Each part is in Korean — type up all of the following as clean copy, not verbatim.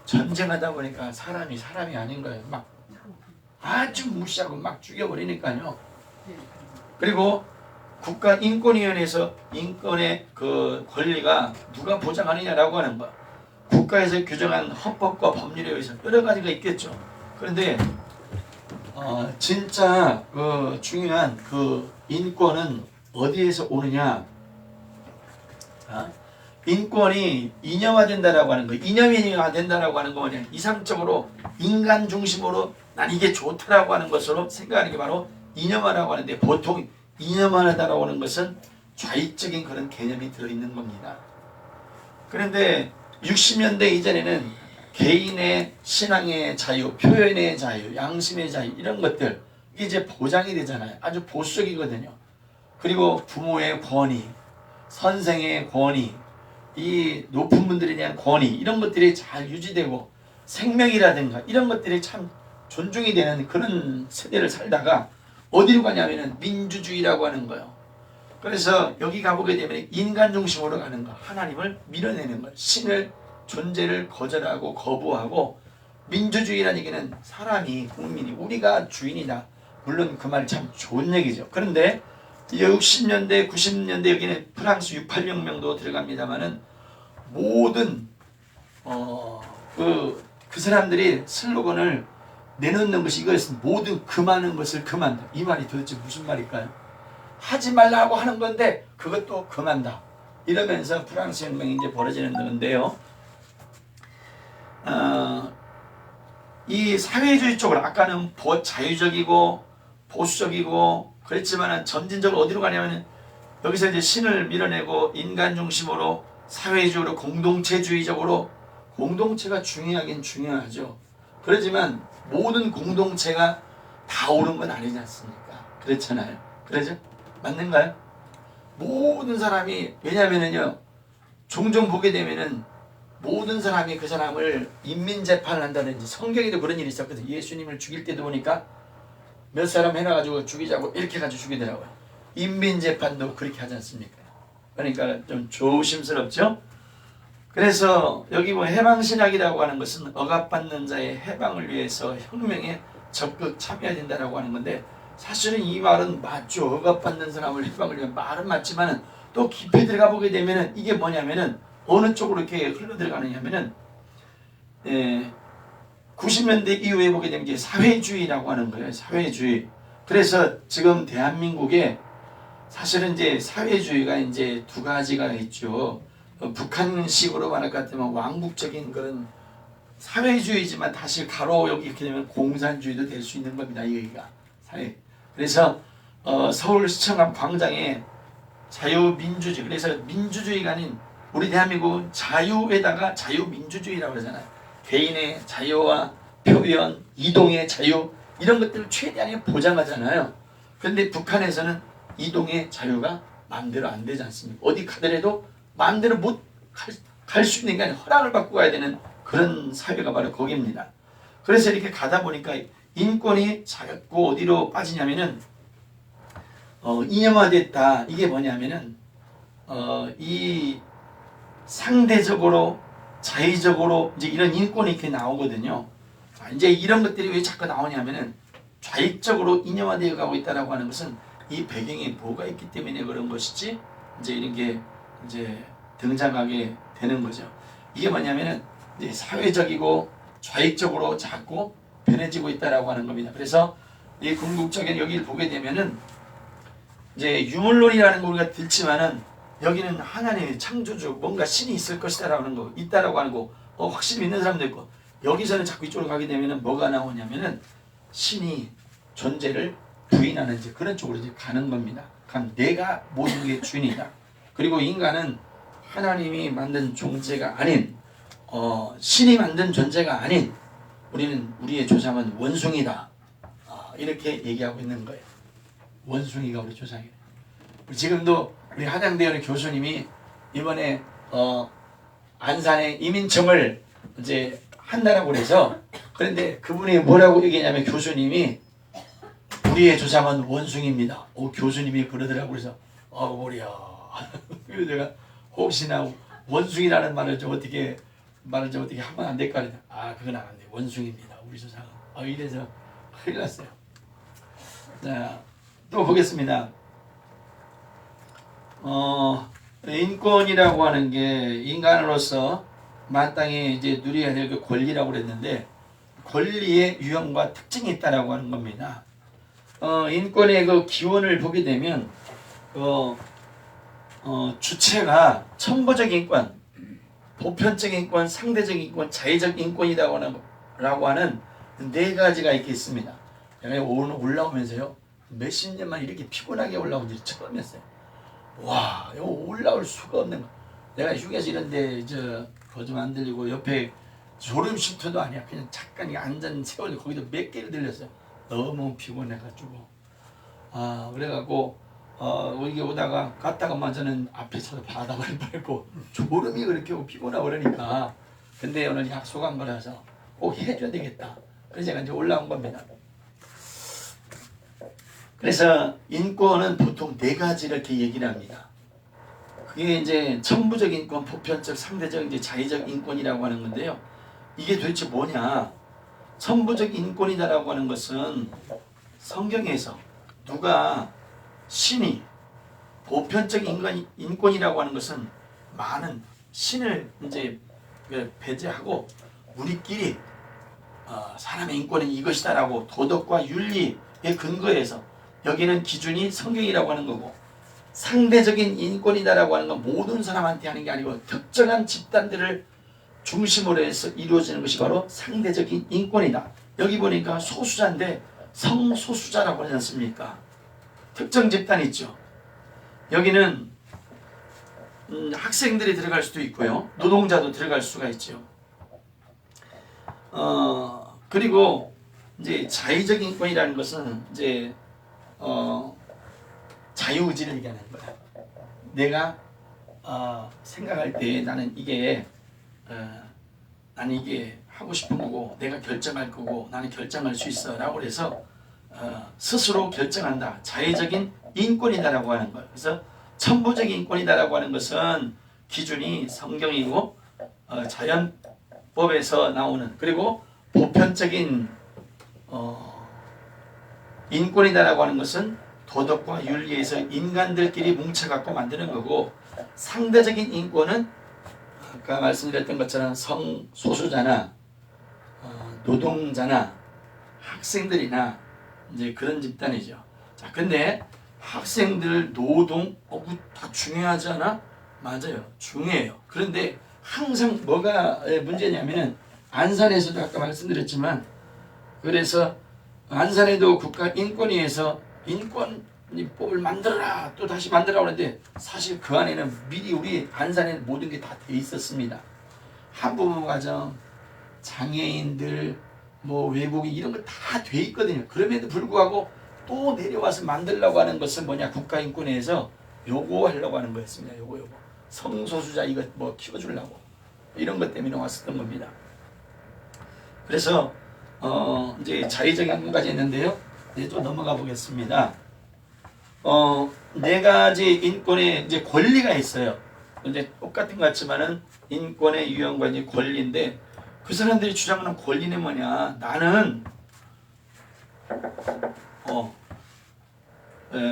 전쟁하다 보니까 사람이 아닌 거예요. 막 아주 무시하고 막 죽여버리니까요. 그리고 국가인권위원회에서 인권의 그 권리가 누가 보장하느냐라고 하는 거. 국가에서 규정한 헌법과 법률에 의해서 여러 가지가 있겠죠. 그런데 진짜 그 중요한 그 인권은 어디에서 오느냐? 인권이 이념화된다라고 하는 거, 이념화된다라고 하는 거 뭐냐? 이상적으로 인간 중심으로 난 이게 좋다라고 하는 것으로 생각하는 게 바로 이념화라고 하는데, 보통 이념화하다라고 하는 것은 좌익적인 그런 개념이 들어있는 겁니다. 그런데 60년대 이전에는 개인의 신앙의 자유, 표현의 자유, 양심의 자유 이런 것들 이제 보장이 되잖아요. 아주 보수적이거든요. 그리고 부모의 권위, 선생의 권위, 이 높은 분들에 대한 권위 이런 것들이 잘 유지되고 생명이라든가 이런 것들이 참 존중이 되는 그런 세대를 살다가 어디로 가냐면은 민주주의라고 하는 거예요. 그래서 여기 가보게 되면 인간 중심으로 가는 거, 하나님을 밀어내는 거, 신을 존재를 거절하고 거부하고, 민주주의라는 얘기는 사람이, 국민이, 우리가 주인이다. 물론 그 말 참 좋은 얘기죠. 그런데 60년대 90년대 여기는 프랑스 68혁명도 들어갑니다만은 모든 그 사람들이 슬로건을 내놓는 것이 이거였습니다. 모든 금하는 것을 금한다. 이 말이 도대체 무슨 말일까요? 하지 말라고 하는 건데 그것도 금한다. 이러면서 프랑스 혁명이 이제 벌어지는 건데요. 이 사회주의 쪽으로 아까는 자유적이고 보수적이고 그랬지만 점진적으로 어디로 가냐면 여기서 이제 신을 밀어내고 인간 중심으로 사회주의로 공동체주의적으로, 공동체가 중요하긴 중요하죠. 그렇지만 모든 공동체가 다 옳은 건 아니지 않습니까? 그렇잖아요. 그러죠? 맞는가요? 모든 사람이, 왜냐하면요 종종 보게 되면은 모든 사람이 그 사람을 인민재판을 한다든지, 성경에도 그런 일이 있었거든요. 예수님을 죽일 때도 보니까 몇 사람 해놔가지고 죽이자고 이렇게 가지고 죽이더라고요. 인민재판도 그렇게 하지 않습니까? 그러니까 좀 조심스럽죠. 그래서 여기 뭐 해방신학이라고 하는 것은 억압받는 자의 해방을 위해서 혁명에 적극 참여해야 된다라고 하는 건데, 사실은 이 말은 맞죠. 억압받는 사람을 해방을 위한 말은 맞지만은 또 깊이 들어가 보게 되면은 이게 뭐냐면은 어느 쪽으로 이렇게 흘러 들어가느냐면은 90년대 이후에 보게 되면 이제 사회주의라고 하는 거예요. 사회주의. 그래서 지금 대한민국에 사실은 이제 사회주의가 이제 두 가지가 있죠. 북한식으로 말할 것 같으면 왕국적인 그런 사회주의지만 다시 가로 여기 이렇게 되면 공산주의도 될 수 있는 겁니다. 여기가 사회. 그래서 서울시청 앞 광장에 자유민주주의, 그래서 민주주의가 아닌 우리 대한민국은 자유에다가 자유민주주의라고 그러잖아요. 개인의 자유와 표현, 이동의 자유 이런 것들을 최대한 보장하잖아요. 그런데 북한에서는 이동의 자유가 마음대로 안 되지 않습니까? 어디 가더라도 마음대로 못 갈 수 있는 게 아니라 허락을 받고 가야 되는 그런 사회가 바로 거기입니다. 그래서 이렇게 가다 보니까 인권이 자꾸 어디로 빠지냐면은 이념화됐다. 이게 뭐냐면은 이 상대적으로 자의적으로 이제 이런 인권이 이렇게 나오거든요. 자, 이제 이런 것들이 왜 자꾸 나오냐면은 좌익적으로 이념화되어 가고 있다라고 하는 것은 이 배경에 뭐가 있기 때문에 그런 것이지, 이제 이런 게 이제 등장하게 되는 거죠. 이게 뭐냐면은 이제 사회적이고 좌익적으로 자꾸 변해지고 있다라고 하는 겁니다. 그래서 이 궁극적인 여기를 보게 되면은 이제 유물론이라는 거 우리가 듣지만은 여기는 하나님의 창조주, 뭔가 신이 있을 것이다라고 하는 거, 있다라고 하는 거, 확실히 믿는 사람도 있고, 여기서는 자꾸 이쪽으로 가게 되면은 뭐가 나오냐면은 신이 존재를 부인하는 이제 그런 쪽으로 이제 가는 겁니다. 그럼 내가 모든 게 주인이다. 그리고 인간은 하나님이 만든 존재가 아닌, 신이 만든 존재가 아닌, 우리의 조상은 원숭이다. 이렇게 얘기하고 있는 거예요. 원숭이가 우리 조상이에요. 지금도 우리 한양대학의 교수님이 이번에 안산에 이민청을 이제 한다라고 그래서, 그런데 그분이 뭐라고 얘기했냐면 교수님이 우리의 조상은 원숭이입니다. 교수님이 그러더라고. 그래서 머리야. 그래서 제가 혹시나 원숭이라는 말을 좀 어떻게 말을 좀 어떻게 하면 안 될까 그랬더니 그건 안 돼. 원숭이입니다. 우리 조상은. 이래서 큰일 났어요. 자, 또 보겠습니다. 인권이라고 하는 게 인간으로서 마땅히 이제 누려야 될 그 권리라고 그랬는데 권리의 유형과 특징이 있다라고 하는 겁니다. 인권의 그 기원을 보게 되면 주체가 천부적 인권, 보편적 인권, 상대적 인권, 자의적 인권이라고 하는 네 가지가 있겠습니다. 제가 오늘 올라오면서요 몇십 년만 이렇게 피곤하게 올라온 적이 처음이었어요. 와, 이거 올라올 수가 없는 거. 내가 휴게소 이런데 거좀 안 들리고 옆에 졸음 쉼터도 아니야. 그냥 잠깐 앉은 세월이 거기도 몇 개를 들렸어요. 너무 피곤해가지고. 그래갖고 여기 오다가 갔다가만 저는 앞에 서서 바닥을 밟고 졸음이 그렇게 오고 피곤하고 그러니까. 근데 오늘 약속한 거라서 꼭 해줘야 되겠다. 그래서 제가 이제 올라온 겁니다. 그래서 인권은 보통 네 가지를 이렇게 얘기를 합니다. 그게 이제 천부적 인권, 보편적, 상대적, 이제 자의적 인권이라고 하는 건데요. 이게 도대체 뭐냐? 천부적 인권이다라고 하는 것은 성경에서 누가 신이 보편적 인권이라고 하는 것은 많은 신을 이제 배제하고 우리끼리 사람의 인권은 이것이다라고 도덕과 윤리에 근거해서 여기는 기준이 성경이라고 하는 거고 상대적인 인권이다라고 하는 건 모든 사람한테 하는 게 아니고 특정한 집단들을 중심으로 해서 이루어지는 것이 바로 상대적인 인권이다. 여기 보니까 소수자인데 성소수자라고 하지 않습니까? 특정 집단 있죠. 여기는 학생들이 들어갈 수도 있고요. 노동자도 들어갈 수가 있죠. 그리고 이제 자의적 인권이라는 것은 이제 자유의지를 얘기하는 거야. 내가 생각할 때 나는 이게 하고 싶은 거고 내가 결정할 거고 나는 결정할 수 있어 라고 해서 스스로 결정한다. 자의적인 인권이다라고 하는 거예요. 그래서 천부적 인권이다라고 하는 것은 기준이 성경이고 자연법에서 나오는 그리고 보편적인 인권이다라고 하는 것은 도덕과 윤리에서 인간들끼리 뭉쳐갖고 만드는 거고 상대적인 인권은 아까 말씀드렸던 것처럼 성소수자나 노동자나 학생들이나 이제 그런 집단이죠. 자, 근데 학생들 노동 다 중요하지 않아? 맞아요, 중요해요. 그런데 항상 뭐가 문제냐면은 안산에서도 아까 말씀드렸지만 그래서 안산에도 국가인권위에서 인권법을 만들어라 또 다시 만들라고 하는데 사실 그 안에는 미리 우리 안산에 모든 게 다 돼 있었습니다. 한부모 가정, 장애인들, 외국인 이런 거 다 돼 있거든요. 그럼에도 불구하고 또 내려와서 만들려고 하는 것은 뭐냐? 국가인권위에서 요거 하려고 하는 거였습니다. 요거 성소수자 이거 키워주려고 이런 것 때문에 왔었던 겁니다. 그래서 이제 자의적 인권까지 했는데요. 이제 또 넘어가 보겠습니다. 네 가지 인권의 이제 권리가 있어요. 이제 똑같은 것 같지만은 인권의 유형과 이제 권리인데 그 사람들이 주장하는 권리는 뭐냐? 나는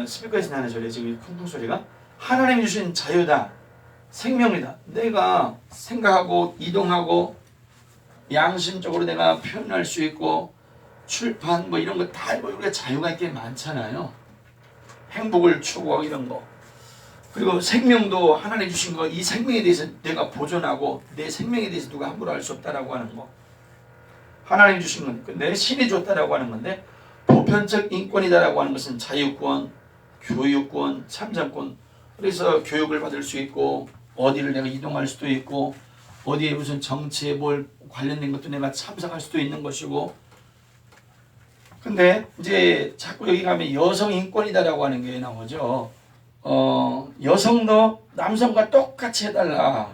스피커에서 나는 소리 지금 쿵쿵 소리가 하나님이 주신 자유다, 생명이다. 내가 생각하고 이동하고 양심적으로 내가 표현할 수 있고 출판 이런 거 다 우리가 자유가 있게 많잖아요. 행복을 추구하고 이런 거. 그리고 생명도 하나님 주신 거 이 생명에 대해서 내가 보존하고 내 생명에 대해서 누가 함부로 할 수 없다라고 하는 거. 하나님 주신 건 내 신이 줬다라고 하는 건데 보편적 인권이다라고 하는 것은 자유권, 교육권, 참정권. 그래서 교육을 받을 수 있고 어디를 내가 이동할 수도 있고 어디에 무슨 정치에 관련된 것도 내가 참석할 수도 있는 것이고 근데 이제 자꾸 여기 가면 여성 인권이다라고 하는 게 나오죠. 여성도 남성과 똑같이 해달라.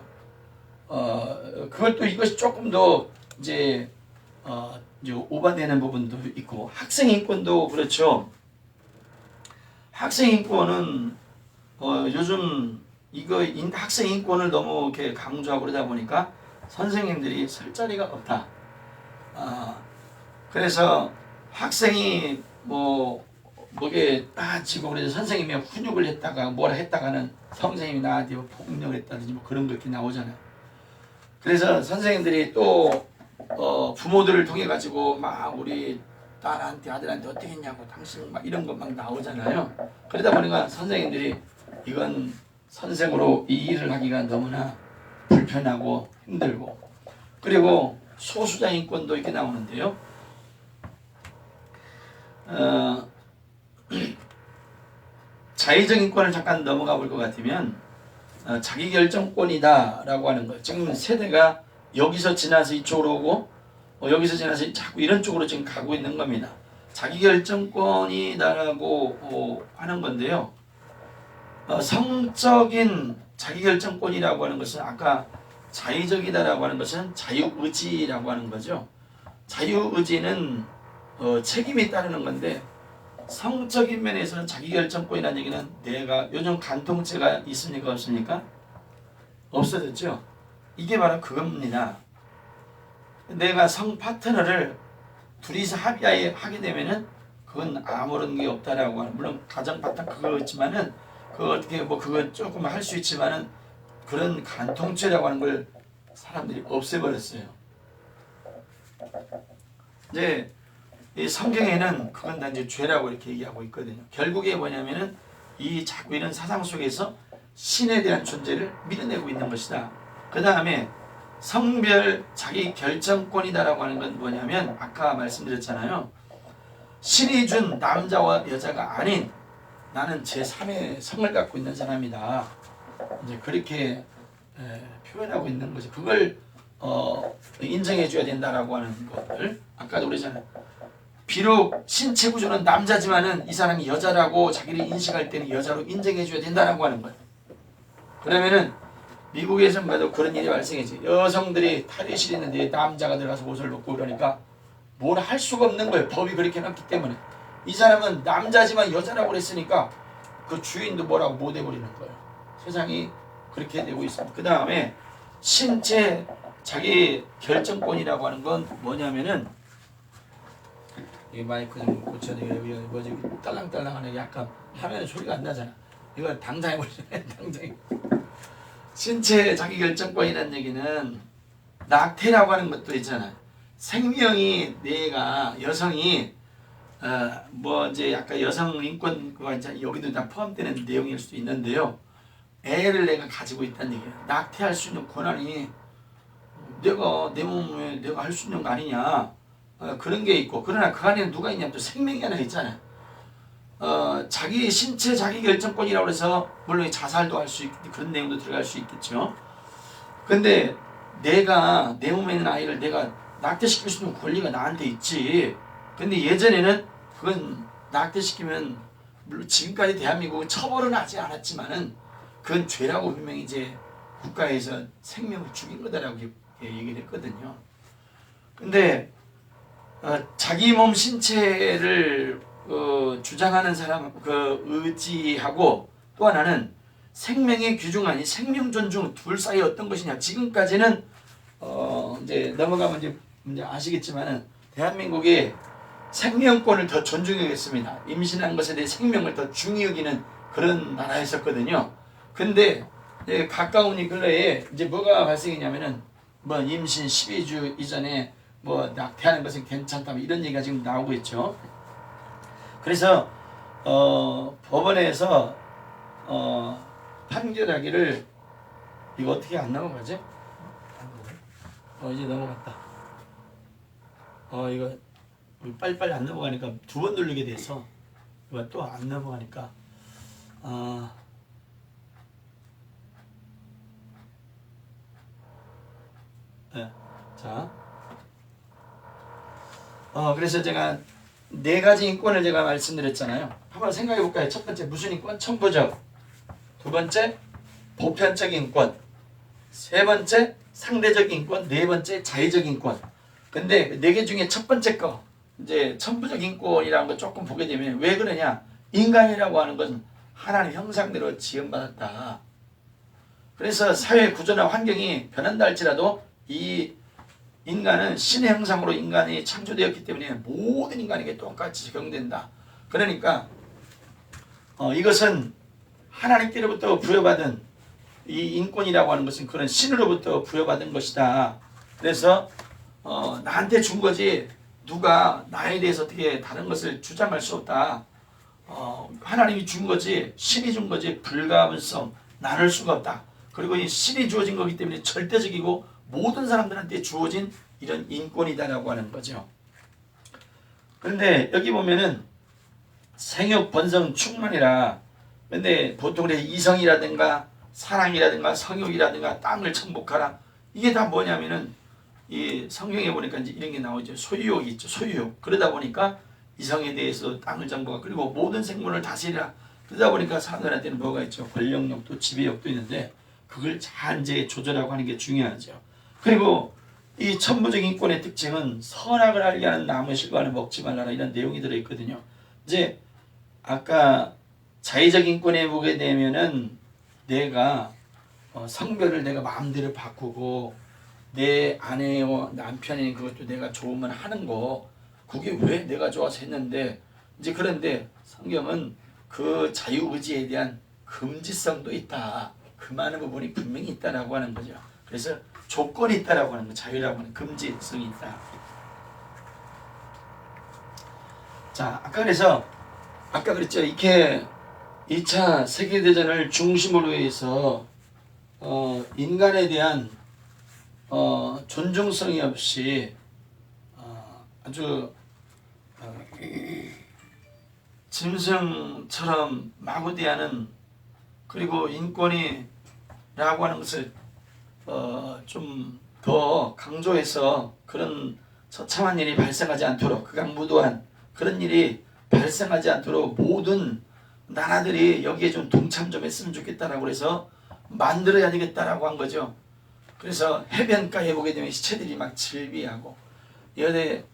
그것도 이것이 조금 더 이제 오바되는 부분도 있고 학생 인권도 그렇죠. 학생 인권은 요즘 학생 인권을 너무 이렇게 강조하고 그러다 보니까 선생님들이 설 자리가 없다. 그래서 학생이 뭐게 지고 그래서 선생님이 훈육을 했다가 뭐라 했다가는 선생님이 나한테 폭력을 했다든지 뭐 그런 거 이렇게 나오잖아요. 그래서 선생님들이 또 부모들을 통해 가지고 막 우리 딸한테 아들한테 어떻게 했냐고 당신 막 이런 것 막 나오잖아요. 그러다 보니까 선생님들이 이건 선생으로 이 일을 하기가 너무나 불편하고 힘들고, 그리고 소수자 인권도 이렇게 나오는데요. 자의적 인권을 잠깐 넘어가 볼 것 같으면 자기결정권이다라고 하는 거예요. 지금 세대가 여기서 지나서 이쪽으로 오고 여기서 지나서 자꾸 이런 쪽으로 지금 가고 있는 겁니다. 자기결정권이다라고 하는 건데요. 성적인 자기결정권이라고 하는 것은 아까 자의적이다라고 하는 것은 자유의지라고 하는 거죠. 자유의지는 책임이 따르는 건데, 성적인 면에서는 자기결정권이라는 얘기는 내가 요즘 간통죄가 있습니까 없습니까? 없어졌죠. 이게 바로 그겁니다. 내가 성 파트너를 둘이서 합의하게 되면은 그건 아무런 게 없다라고 하는, 물론 가정 파트너 그거 있지만은 그거 어떻게 그거 조금 할 수 있지만은 그런 간통죄라고 하는 걸 사람들이 없애버렸어요. 이제 이 성경에는 그건 다 이제 죄라고 이렇게 얘기하고 있거든요. 결국에 뭐냐면은 이 자꾸 이런 사상 속에서 신에 대한 존재를 밀어내고 있는 것이다. 그 다음에 성별 자기 결정권이다라고 하는 건 뭐냐면 아까 말씀드렸잖아요. 신이 준 남자와 여자가 아닌 나는 제3의 성을 갖고 있는 사람이다. 이제 그렇게 표현하고 있는 거죠. 그걸 인정해 줘야 된다라고 하는 것들. 아까도 그러잖아요. 비록 신체 구조는 남자지만은 이 사람이 여자라고 자기를 인식할 때는 여자로 인정해 줘야 된다라고 하는 거예요. 그러면은 미국에서 봐도 그런 일이 발생했지. 여성들이 탈의실 있는데 남자가 들어가서 옷을 벗고 그러니까 뭘 할 수가 없는 거예요. 법이 그렇게 놨기 때문에. 이 사람은 남자지만 여자라고 그랬으니까 그 주인도 뭐라고 못 해버리는 거예요. 세상이 그렇게 되고 있습니다. 그 다음에 신체 자기 결정권이라고 하는 건 뭐냐면은, 이 마이크 좀 고쳐야 되겠네요. 뭐지 딸랑딸랑하네. 약간 하면 소리가 안 나잖아. 이거 당장 해버리네. 당장. 신체 자기 결정권이라는 얘기는 낙태라고 하는 것도 있잖아요. 생명이 내가 여성이 이제 약간 여성 인권과 여기도 다 포함되는 내용일 수도 있는데요. 애를 내가 가지고 있다는 얘기예요. 낙태할 수 있는 권한이 내가 내 몸에 내가 할 수 있는 거 아니냐. 그런 게 있고, 그러나 그 안에는 누가 있냐면 또 생명이 하나 있잖아요. 자기 신체 자기 결정권이라고 해서 물론 자살도 할 수 있고 그런 내용도 들어갈 수 있겠죠. 근데 내가 내 몸에 있는 아이를 내가 낙태시킬 수 있는 권리가 나한테 있지. 근데 예전에는 그건 낙태시키면 물론 지금까지 대한민국은 처벌은 하지 않았지만은 그건 죄라고 분명히 이제 국가에서 생명을 죽인 거다라고 얘기를 했거든요. 근데 자기 몸 신체를 주장하는 사람 의지하고 또 하나는 생명의 귀중하니 생명 존중 둘 사이 어떤 것이냐. 지금까지는 이제 넘어가면 이제 아시겠지만은 대한민국의 생명권을 더 존중하겠습니다. 임신한 것에 대해 생명을 더 중히 여기는 그런 나라였었거든요. 근데 가까운 이 근래에 이제 뭐가 발생했냐면은 임신 12주 이전에 낙태하는 것은 괜찮다 이런 얘기가 지금 나오고 있죠. 그래서 법원에서 판결하기를 이거 어떻게 안 넘어가지? 이제 넘어갔다. 이거 빨리빨리 안 넘어가니까 두 번 누르게 돼서 이거 또 안 넘어가니까 네. 자, 그래서 제가 네 가지 인권을 제가 말씀드렸잖아요. 한번 생각해 볼까요? 첫 번째 무슨 인권? 천부적. 두 번째 보편적 인권. 세 번째 상대적 인권. 네 번째 자의적 인권. 근데 네 개 중에 첫 번째 거 이제 천부적 인권이라는 거 조금 보게 되면 왜 그러냐? 인간이라고 하는 것은 하나님 형상대로 지음받았다. 그래서 사회 구조나 환경이 변한다 할지라도 이 인간은 신의 형상으로 인간이 창조되었기 때문에 모든 인간에게 똑같이 적용된다. 그러니까 이것은 하나님께로부터 부여받은 이 인권이라고 하는 것은 그런 신으로부터 부여받은 것이다. 그래서 나한테 준 거지 누가 나에 대해서 어떻게 다른 것을 주장할 수 없다. 하나님이 준 거지 신이 준 거지 불가분성 나눌 수가 없다. 그리고 이 신이 주어진 거기 때문에 절대적이고 모든 사람들한테 주어진 이런 인권이다라고 하는 거죠. 그런데 여기 보면은 생육 번성 충만이라. 근데 보통 이성이라든가 사랑이라든가 성욕이라든가 땅을 정복하라. 이게 다 뭐냐면은 이 성경에 보니까 이제 이런 게 나오죠. 소유욕이 있죠. 소유욕. 그러다 보니까 이성에 대해서 땅을 정복하고 그리고 모든 생물을 다스리라. 그러다 보니까 사람들한테는 뭐가 있죠. 권력욕도 지배욕도 있는데 그걸 잘 이제 조절하고 하는 게 중요하죠. 그리고 이 천부적 인권의 특징은 선악을 알게 하는 나무의 실과는 먹지 말라라 이런 내용이 들어있거든요. 이제 아까 자의적 인권에 보게 되면은 내가 성별을 내가 마음대로 바꾸고 내 아내와 남편이 그것도 내가 좋으면 하는 거 그게 왜 내가 좋아서 했는데 이제 그런데 성경은 그 자유의지에 대한 금지성도 있다. 금하는 부분이 분명히 있다라고 하는 거죠. 그래서 조건이 있다라고 하는 거 자유라고 하는 금지성이 있다. 자, 아까 그랬죠. 이렇게 2차 세계대전을 중심으로 해서 인간에 대한 존중성이 없이 아주 짐승처럼 마구대하는 그리고 인권이라고 하는 것을 좀 더 강조해서 그런 처참한 일이 발생하지 않도록 극악무도한 그런 일이 발생하지 않도록 모든 나라들이 여기에 좀 동참 좀 했으면 좋겠다라고 해서 만들어야 되겠다라고 한 거죠. 그래서 해변가에 보게 되면 시체들이 막 질비하고 여대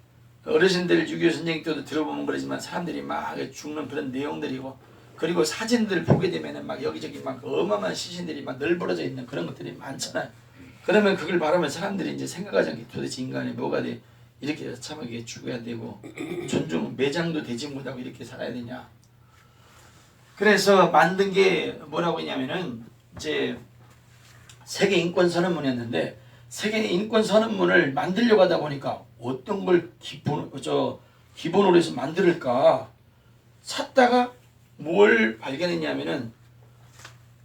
어르신들 6.25 전쟁 때도 들어보면 그러지만 사람들이 막 죽는 그런 내용들이고 그리고 사진들 보게 되면은 막 여기저기 막 어마어마한 시신들이 막 널브러져 있는 그런 것들이 많잖아요. 그러면 그걸 바라면 사람들이 이제 생각하지 않게 도대체 인간이 뭐가 돼 이렇게 참하게 죽어야 되고 존중 매장도 되지 못하고 이렇게 살아야 되냐. 그래서 만든 게 뭐라고 했냐면은 이제 세계 인권 선언문이었는데 세계 인권 선언문을 만들려고 하다 보니까 어떤 걸 기본으로 해서 만들까 찾다가 뭘 발견했냐면은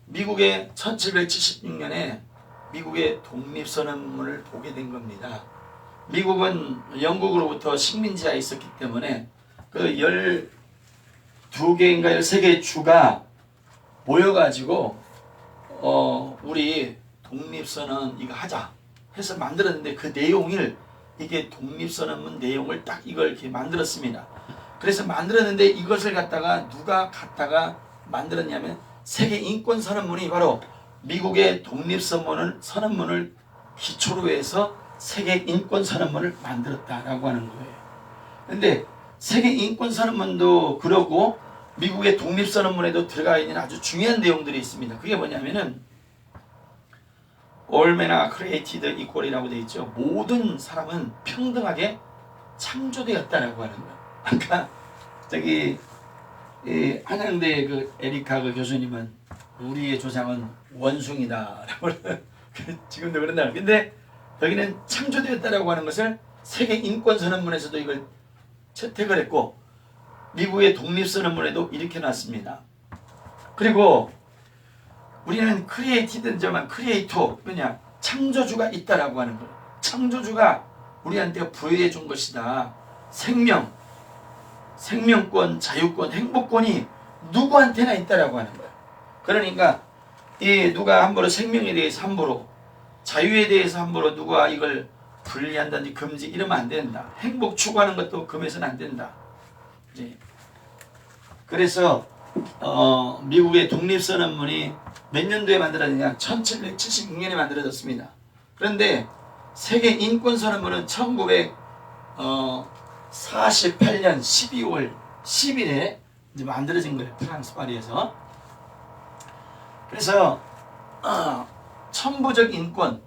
미국의 1776년에 미국의 독립선언문을 보게 된 겁니다. 미국은 영국으로부터 식민지하에 있었기 때문에 그 12개인가 13개의 주가 모여가지고 우리 독립선언 이거 하자 해서 만들었는데 그 내용을 이게 독립선언문 내용을 딱 이걸 이렇게 만들었습니다. 그래서 만들었는데 이것을 갖다가 누가 갖다가 만들었냐면 세계 인권 선언문이 바로 미국의 독립선언문을 기초로 해서 세계 인권 선언문을 만들었다라고 하는 거예요. 근데 세계 인권 선언문도 그러고 미국의 독립선언문에도 들어가 있는 아주 중요한 내용들이 있습니다. 그게 뭐냐면은 All men are created equal이라고 되어 있죠. 모든 사람은 평등하게 창조되었다라고 하는 거예요. 아까 저기 한양대 그 에리카 그 교수님은 우리의 조상은 원숭이다라고 지금도 그런다. 근데 여기는 창조되었다라고 하는 것을 세계 인권 선언문에서도 이걸 채택을 했고 미국의 독립선언문에도 이렇게 놨습니다. 그리고 우리는 크리에이티드지만 크리에이터 그냥 창조주가 있다라고 하는 거예요. 창조주가 우리한테 부여해 준 것이다. 생명권, 자유권, 행복권이 누구한테나 있다라고 하는 거예요. 그러니까 이 누가 함부로 생명에 대해서 함부로 자유에 대해서 함부로 누가 이걸 분리한다든지 금지 이러면 안 된다. 행복 추구하는 것도 금해서는 안 된다. 이제 그래서 미국의 독립선언문이 몇 년도에 만들어졌냐? 1776년에 만들어졌습니다. 그런데 세계 인권선언문은 1948년 12월 10일에 이제 만들어진 거예요. 프랑스 파리에서. 그래서 천부적 인권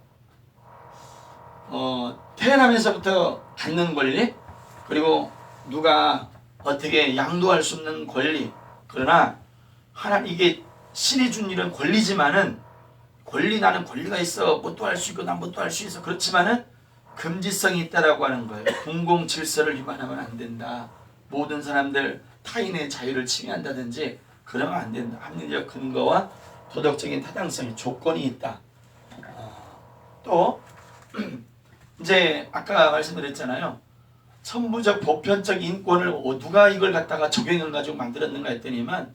태어나면서부터 갖는 권리, 그리고 누가 어떻게 양도할 수 없는 권리. 그러나 이게 신이 준 일은 권리지만은, 나는 권리가 있어, 뭣도 할 수 있고 난 뭣도 할 수 있어, 그렇지만은 금지성이 있다라고 하는 거예요. 공공 질서를 위반하면 안 된다. 모든 사람들 타인의 자유를 침해한다든지 그러면 안 된다. 합리적 근거와 도덕적인 타당성의 조건이 있다. 또 이제 아까 말씀드렸잖아요. 천부적 보편적 인권을 누가 이걸 갖다가 적용을 가지고 만들었는가 했더니만,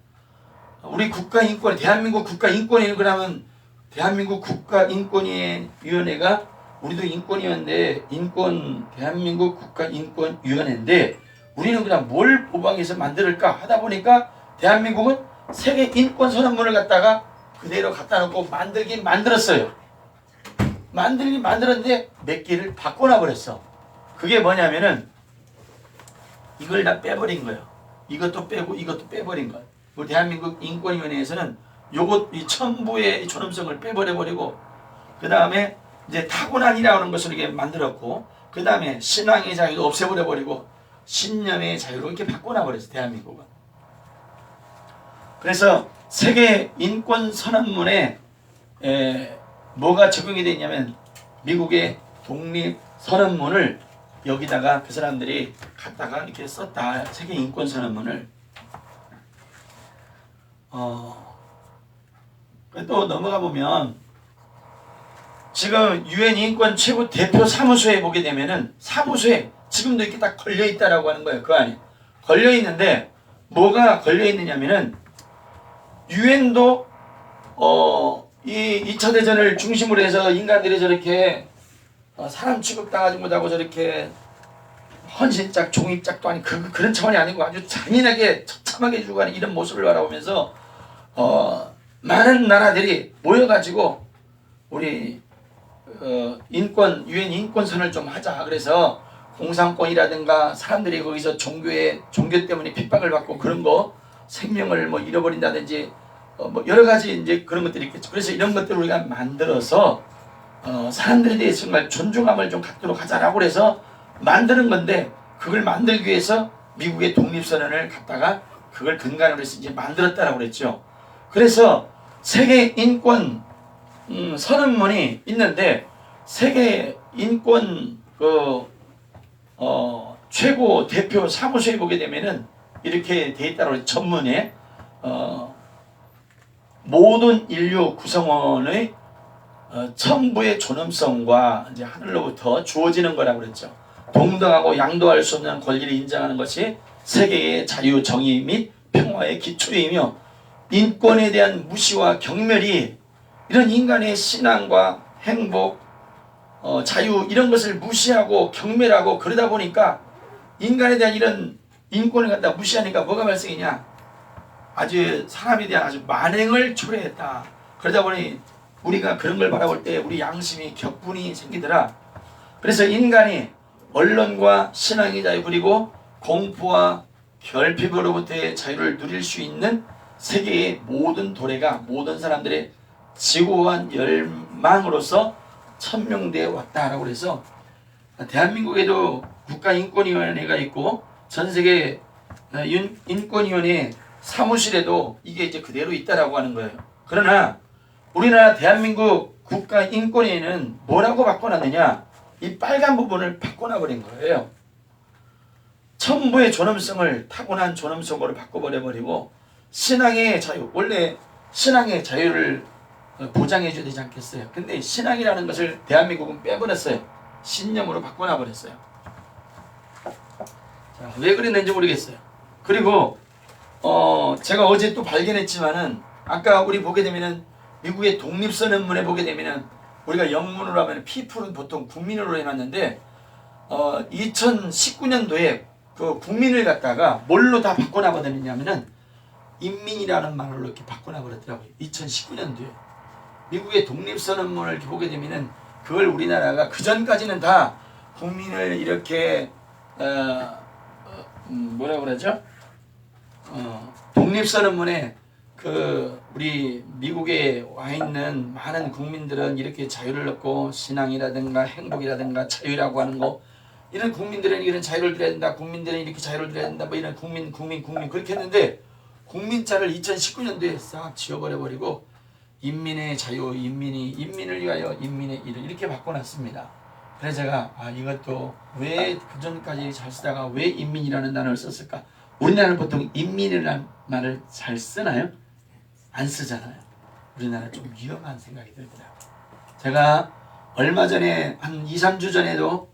우리 국가인권, 대한민국 국가인권위원, 그러면 대한민국 국가인권위원회가, 우리도 인권위원회, 대한민국 국가인권위원회인데 우리는 그냥 뭘 모방해서 만들까 하다 보니까 대한민국은 세계 인권 선언문을 갖다가 그대로 갖다 놓고 만들었어요. 만들었는데 몇 개를 바꿔놔 버렸어. 그게 뭐냐면은 이걸 다 빼버린 거예요. 이것도 빼고 이것도 빼버린 거예요. 우리 대한민국 인권위원회에서는 이 천부의 존엄성을 빼버려버리고, 그 다음에 이제 타고난이라고 하는 것을 이렇게 만들었고, 그 다음에 신앙의 자유도 없애버려버리고 신념의 자유로 이렇게 바꿔놔버렸어요, 대한민국은. 그래서 세계 인권 선언문에 뭐가 적용이 되냐면 미국의 독립 선언문을 여기다가 그 사람들이 갖다가 이렇게 썼다. 세계 인권 선언문을. 또 넘어가 보면 지금 유엔 인권 최고 대표 사무소에 보게 되면은 사무소에 지금도 이렇게 딱 걸려 있다라고 하는 거예요. 그 안에 걸려 있는데 뭐가 걸려 있느냐면은 유엔도 이 2차 대전을 중심으로 해서 인간들이 저렇게 사람 취급당하지 못하고 저렇게 헌신짝 종이짝도 아닌 그런 차원이 아니고 아주 잔인하게 처참하게 죽어가는 이런 모습을 바라보면서 많은 나라들이 모여가지고 우리 유엔 인권선을 좀 하자. 그래서 공산권이라든가 사람들이 거기서 종교 때문에 핍박을 받고 그런 거, 생명을 뭐 잃어버린다든지 뭐 여러 가지 이제 그런 것들이 있겠죠. 그래서 이런 것들을 우리가 만들어서 사람들에 대해서 정말 존중함을 좀 갖도록 하자라고 그래서 만드는 건데, 그걸 만들기 위해서 미국의 독립선언을 갖다가 그걸 근간으로 해서 이제 만들었다라고 그랬죠. 그래서 세계 인권 선언문이 있는데, 세계 인권 최고 대표 사무소에 보게 되면은 이렇게 돼 있다고 그랬죠. 전문에 모든 인류 구성원의 천부의 존엄성과 이제 하늘로부터 주어지는 거라고 그랬죠. 동등하고 양도할 수 없는 권리를 인정하는 것이 세계의 자유, 정의 및 평화의 기초이며, 인권에 대한 무시와 경멸이 이런 인간의 신앙과 행복, 자유 이런 것을 무시하고 경멸하고 그러다 보니까 인간에 대한 이런 인권을 갖다 무시하니까 뭐가 발생이냐? 아주 사람에 대한 아주 만행을 초래했다. 그러다 보니 우리가 그런 걸 바라볼 때 우리 양심이 격분이 생기더라. 그래서 인간이 언론과 신앙의 자유, 그리고 공포와 결핍으로부터의 자유를 누릴 수 있는 세계의 모든 도래가 모든 사람들의 지고한 열망으로서 천명되어 왔다라고 그래서 대한민국에도 국가인권위원회가 있고 전 세계 인권위원회 사무실에도 이게 이제 그대로 있다라고 하는 거예요. 그러나 우리나라 대한민국 국가인권위원회는 뭐라고 바꿔놨느냐? 이 빨간 부분을 바꿔놔버린 거예요. 천부의 존엄성을 타고난 존엄성으로 바꿔버려버리고, 신앙의 자유, 원래 신앙의 자유를 보장해줘야 되지 않겠어요? 근데 신앙이라는 것을 대한민국은 빼버렸어요. 신념으로 바꿔놔버렸어요. 자, 왜 그랬는지 모르겠어요. 그리고 제가 어제 또 발견했지만은, 아까 우리 보게 되면은 미국의 독립선언문에 보게 되면은 우리가 영문으로 하면 people은 보통 국민으로 해놨는데 2019년도에 그 국민을 갖다가 뭘로 다 바꿔놔버렸냐면은 인민이라는 말로 이렇게 바꿔놔버렸더라고요. 2019년도에 미국의 독립선언문을 이렇게 보게 되면은 그걸 우리나라가 그 전까지는 다 국민을 이렇게 뭐라 그러죠? 독립선언문에 우리 미국에 와 있는 많은 국민들은 이렇게 자유를 얻고 신앙이라든가 행복이라든가 자유라고 하는 거, 이런 국민들은 이런 자유를 드려야 된다, 국민들은 이렇게 자유를 드려야 된다, 뭐 이런 국민 그렇게 했는데, 국민자를 2019년도에 싹 지워버려버리고 인민의 자유, 인민을 위하여 인민의 일을 이렇게 바꿔놨습니다. 그래서 제가 이것도 왜 그전까지 잘 쓰다가 왜 인민이라는 단어를 썼을까? 우리나라는 보통 인민이라는 말을 잘 쓰나요? 안 쓰잖아요. 우리나라 좀 위험한 생각이 들더라고요. 제가 얼마 전에 한 2, 3주 전에도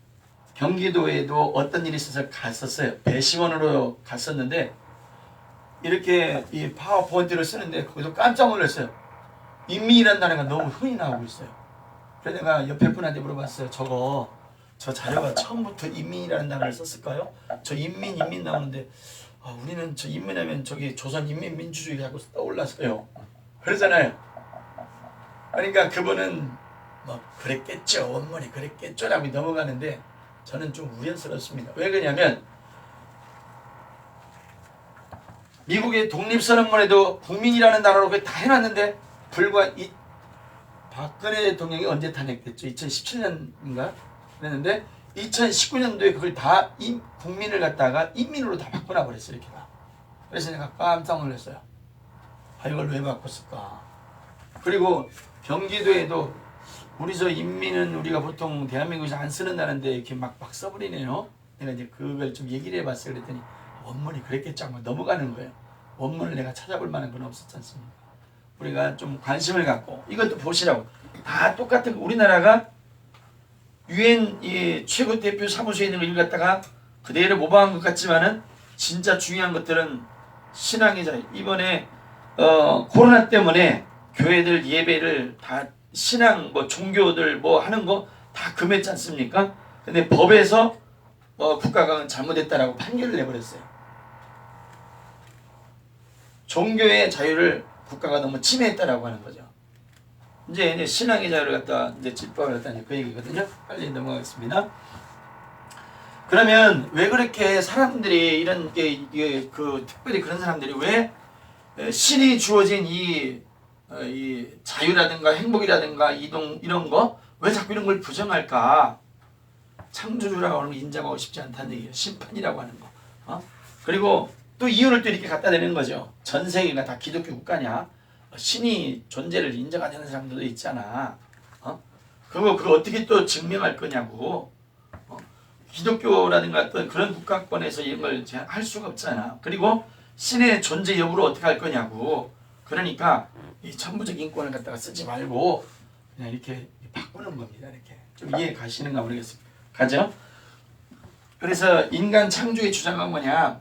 경기도에도 어떤 일이 있어서 갔었어요. 배시원으로 갔었는데 이렇게 이 파워포인트를 쓰는데 거기서 깜짝 놀랐어요. 인민이라는 단어가 너무 흔히 나오고 있어요. 그래서 내가 옆에 분한테 물어봤어요. 저 자료가 처음부터 인민이라는 단어를 썼을까요? 저 인민 나오는데 우리는 저 인민하면 저기 조선인민민주주의하고 떠올라서요. 그러잖아요. 그러니까 그분은 뭐 그랬겠죠, 원문이 그랬겠죠라고 넘어가는데 저는 좀 우려스럽습니다. 왜 그러냐면 미국의 독립선언문에도 국민이라는 단어로 다 해놨는데 불과 이 박근혜 대통령이 언제 탄핵됐죠? 2017년인가? 그랬는데 2019년도에 그걸 다 국민을 갖다가 인민으로 다 바꿔놔 버렸어요. 이렇게 다. 그래서 내가 깜짝 놀랐어요. 이걸 왜 바꿨을까? 그리고 경기도에도 우리 저 인민은 우리가 보통 대한민국에서 안 쓰는 단어인데 이렇게 막 써버리네요. 내가 이제 그걸 좀 얘기를 해봤어요. 그랬더니 원문이 그랬겠죠 하고 넘어가는 거예요. 원문을 내가 찾아볼 만한 건 없었지 않습니까? 우리가 좀 관심을 갖고 이것도 보시라고. 다 똑같은 우리나라가 유엔 최고 대표 사무소에 있는 걸 갖다가 그대로 모방한 것 같지만은 진짜 중요한 것들은 신앙의 자유. 이번에 코로나 때문에 교회들 예배를 다 신앙 종교들 하는 거 다 금했지 않습니까? 근데 법에서 국가가 잘못했다라고 판결을 내버렸어요. 종교의 자유를 국가가 너무 침해했다라고 하는 거죠. 이제 신앙의 자유를 갖다 이제 집법을 갖다 그 얘기거든요. 빨리 넘어가겠습니다. 그러면 왜 그렇게 사람들이 이런 특별히 그런 사람들이 왜 신이 주어진 이 자유라든가 행복이라든가 이동 이런 거 왜 자꾸 이런 걸 부정할까? 창조주라고 하는 거 인정하고 싶지 않다는 얘기예요. 심판이라고 하는 거. 그리고 또 이유를 또 이렇게 갖다 대는 거죠. 전 세계가 다 기독교 국가냐? 신이 존재를 인정하지 않는 사람들도 있잖아. 그거 어떻게 또 증명할 거냐고. 기독교라든가 어떤 그런 국가권에서 이런 걸 할 수가 없잖아. 그리고 신의 존재 여부를 어떻게 할 거냐고. 그러니까 이 천부적 인권을 갖다가 쓰지 말고 그냥 이렇게 바꾸는 겁니다. 이렇게 좀 이해 가시는가 모르겠습니다. 가죠? 그래서 인간 창조의 주장은 뭐냐?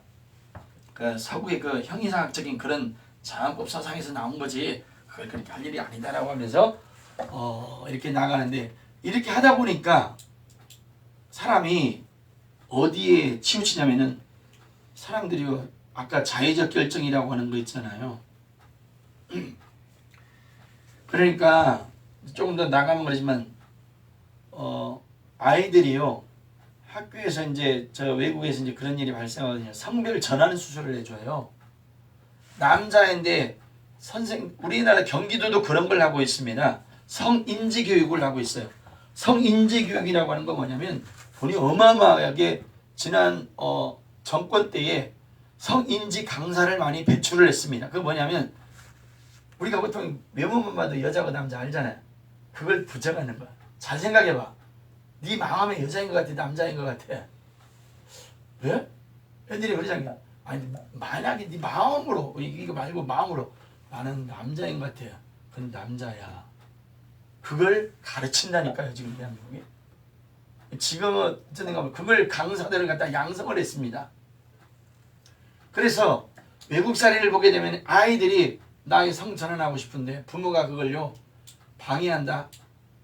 그 서구의 그 형이상학적인 그런 장안법 사상에서 나온 거지. 그걸 그렇게 할 일이 아니다라고 하면서 이렇게 나가는데 이렇게 하다 보니까 사람이 어디에 치우치냐면은 사람들이 아까 자의적 결정이라고 하는 거 있잖아요. 그러니까 조금 더 나가면 그러지만 아이들이요 학교에서 이제 외국에서 이제 그런 일이 발생하거든요. 성별 전환 수술을 해줘요. 남자인데 우리나라 경기도도 그런 걸 하고 있습니다. 성인지 교육을 하고 있어요. 성인지 교육이라고 하는 건 뭐냐면 돈이 어마어마하게 지난 정권 때에 성인지 강사를 많이 배출을 했습니다. 그게 뭐냐면 우리가 보통 외모만 봐도 여자고 남자 알잖아요. 그걸 부정하는 거야. 잘 생각해봐. 네 마음에 여자인 것 같아, 남자인 것 같아. 왜? 애들이 그러잖아요. 아니 만약에 네 마음으로 이거 말고 마음으로 나는 남자인 것 같아. 그건 남자야. 그걸 가르친다니까요 지금 대한민국에. 지금은 어쨌든 그걸 강사들을 갖다 양성을 했습니다. 그래서 외국 사례를 보게 되면 아이들이 나의 성 전환하고 싶은데 부모가 그걸요 방해한다.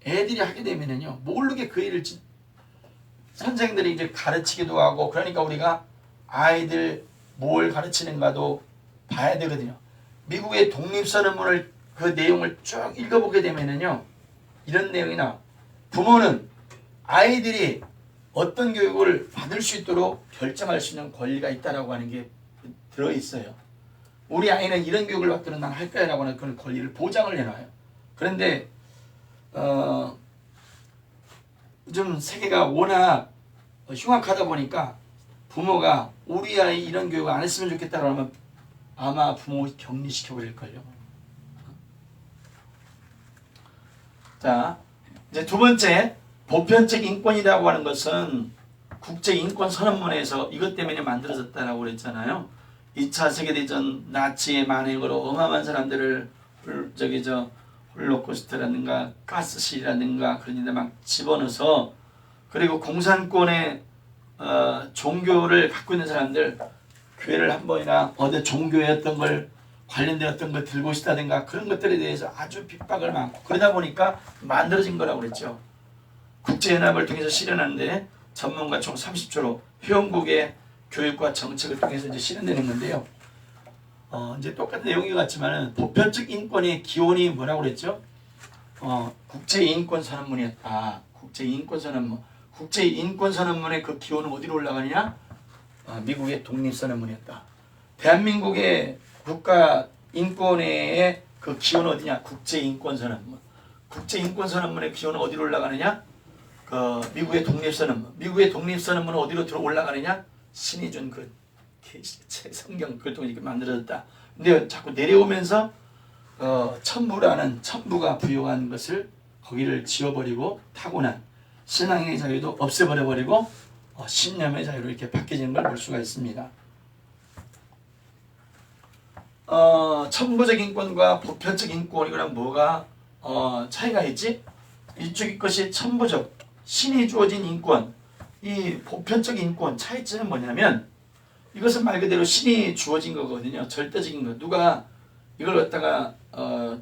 애들이 하게 되면은요 모르게 그 일을 선생들이 이제 가르치기도 하고 그러니까 우리가 아이들 뭘 가르치는가도 봐야 되거든요. 미국의 독립선언문을 그 내용을 쭉 읽어보게 되면은요 이런 내용이 나와. 부모는 아이들이 어떤 교육을 받을 수 있도록 결정할 수 있는 권리가 있다라고 하는 게 들어있어요. 우리 아이는 이런 교육을 받도록 난 할 거야 라고 하는 그런 권리를 보장을 해놔요. 그런데 요즘 세계가 워낙 흉악하다 보니까 부모가 우리 아이 이런 교육 안 했으면 좋겠다 그러면 아마 부모 격리시켜 버릴걸요. 자, 이제 두 번째, 보편적 인권이라고 하는 것은 국제인권선언문에서 이것 때문에 만들어졌다라고 그랬잖아요. 2차 세계대전 나치의 만행으로 어마어마한 사람들을 홀로코스트라든가 가스실이라든가 그런 데 막 집어넣어서, 그리고 공산권의 종교를 갖고 있는 사람들, 교회를 한 번이나 어디 종교의 어떤 걸 관련된 어떤 걸 들고 있다든가 그런 것들에 대해서 아주 핍박을 많고, 그러다 보니까 만들어진 거라고 그랬죠. 국제연합을 통해서 실현하는데 전문가 총 30조로 회원국의 교육과 정책을 통해서 이제 실현되는 건데요. 이제 똑같은 내용이 같지만은 보편적 인권의 기원이 뭐라고 그랬죠? 국제인권선언문이었다. 국제인권선언문. 국제인권선언문의 그 기원은 어디로 올라가느냐? 미국의 독립선언문이었다. 대한민국의 국가 인권의 그 기원은 어디냐? 국제인권선언문. 국제인권선언문의 기원은 어디로 올라가느냐? 미국의 독립선언문. 미국의 독립선언문은 어디로 들어 올라가느냐? 신이 준 그 성경 그걸 통해 이렇게 만들어졌다. 근데 자꾸 내려오면서 천부가 부여한 것을 거기를 지워버리고 타고난 신앙의 자유도 없애버려버리고 신념의 자유로 이렇게 바뀌어지는 걸 볼 수가 있습니다. 천부적 인권과 보편적 인권, 이거랑 뭐가 차이가 있지? 이쪽의 것이 천부적, 신이 주어진 인권, 이 보편적 인권 차이점은 뭐냐면, 이것은 말 그대로 신이 주어진 거거든요. 절대적인 거. 누가 이걸 갖다가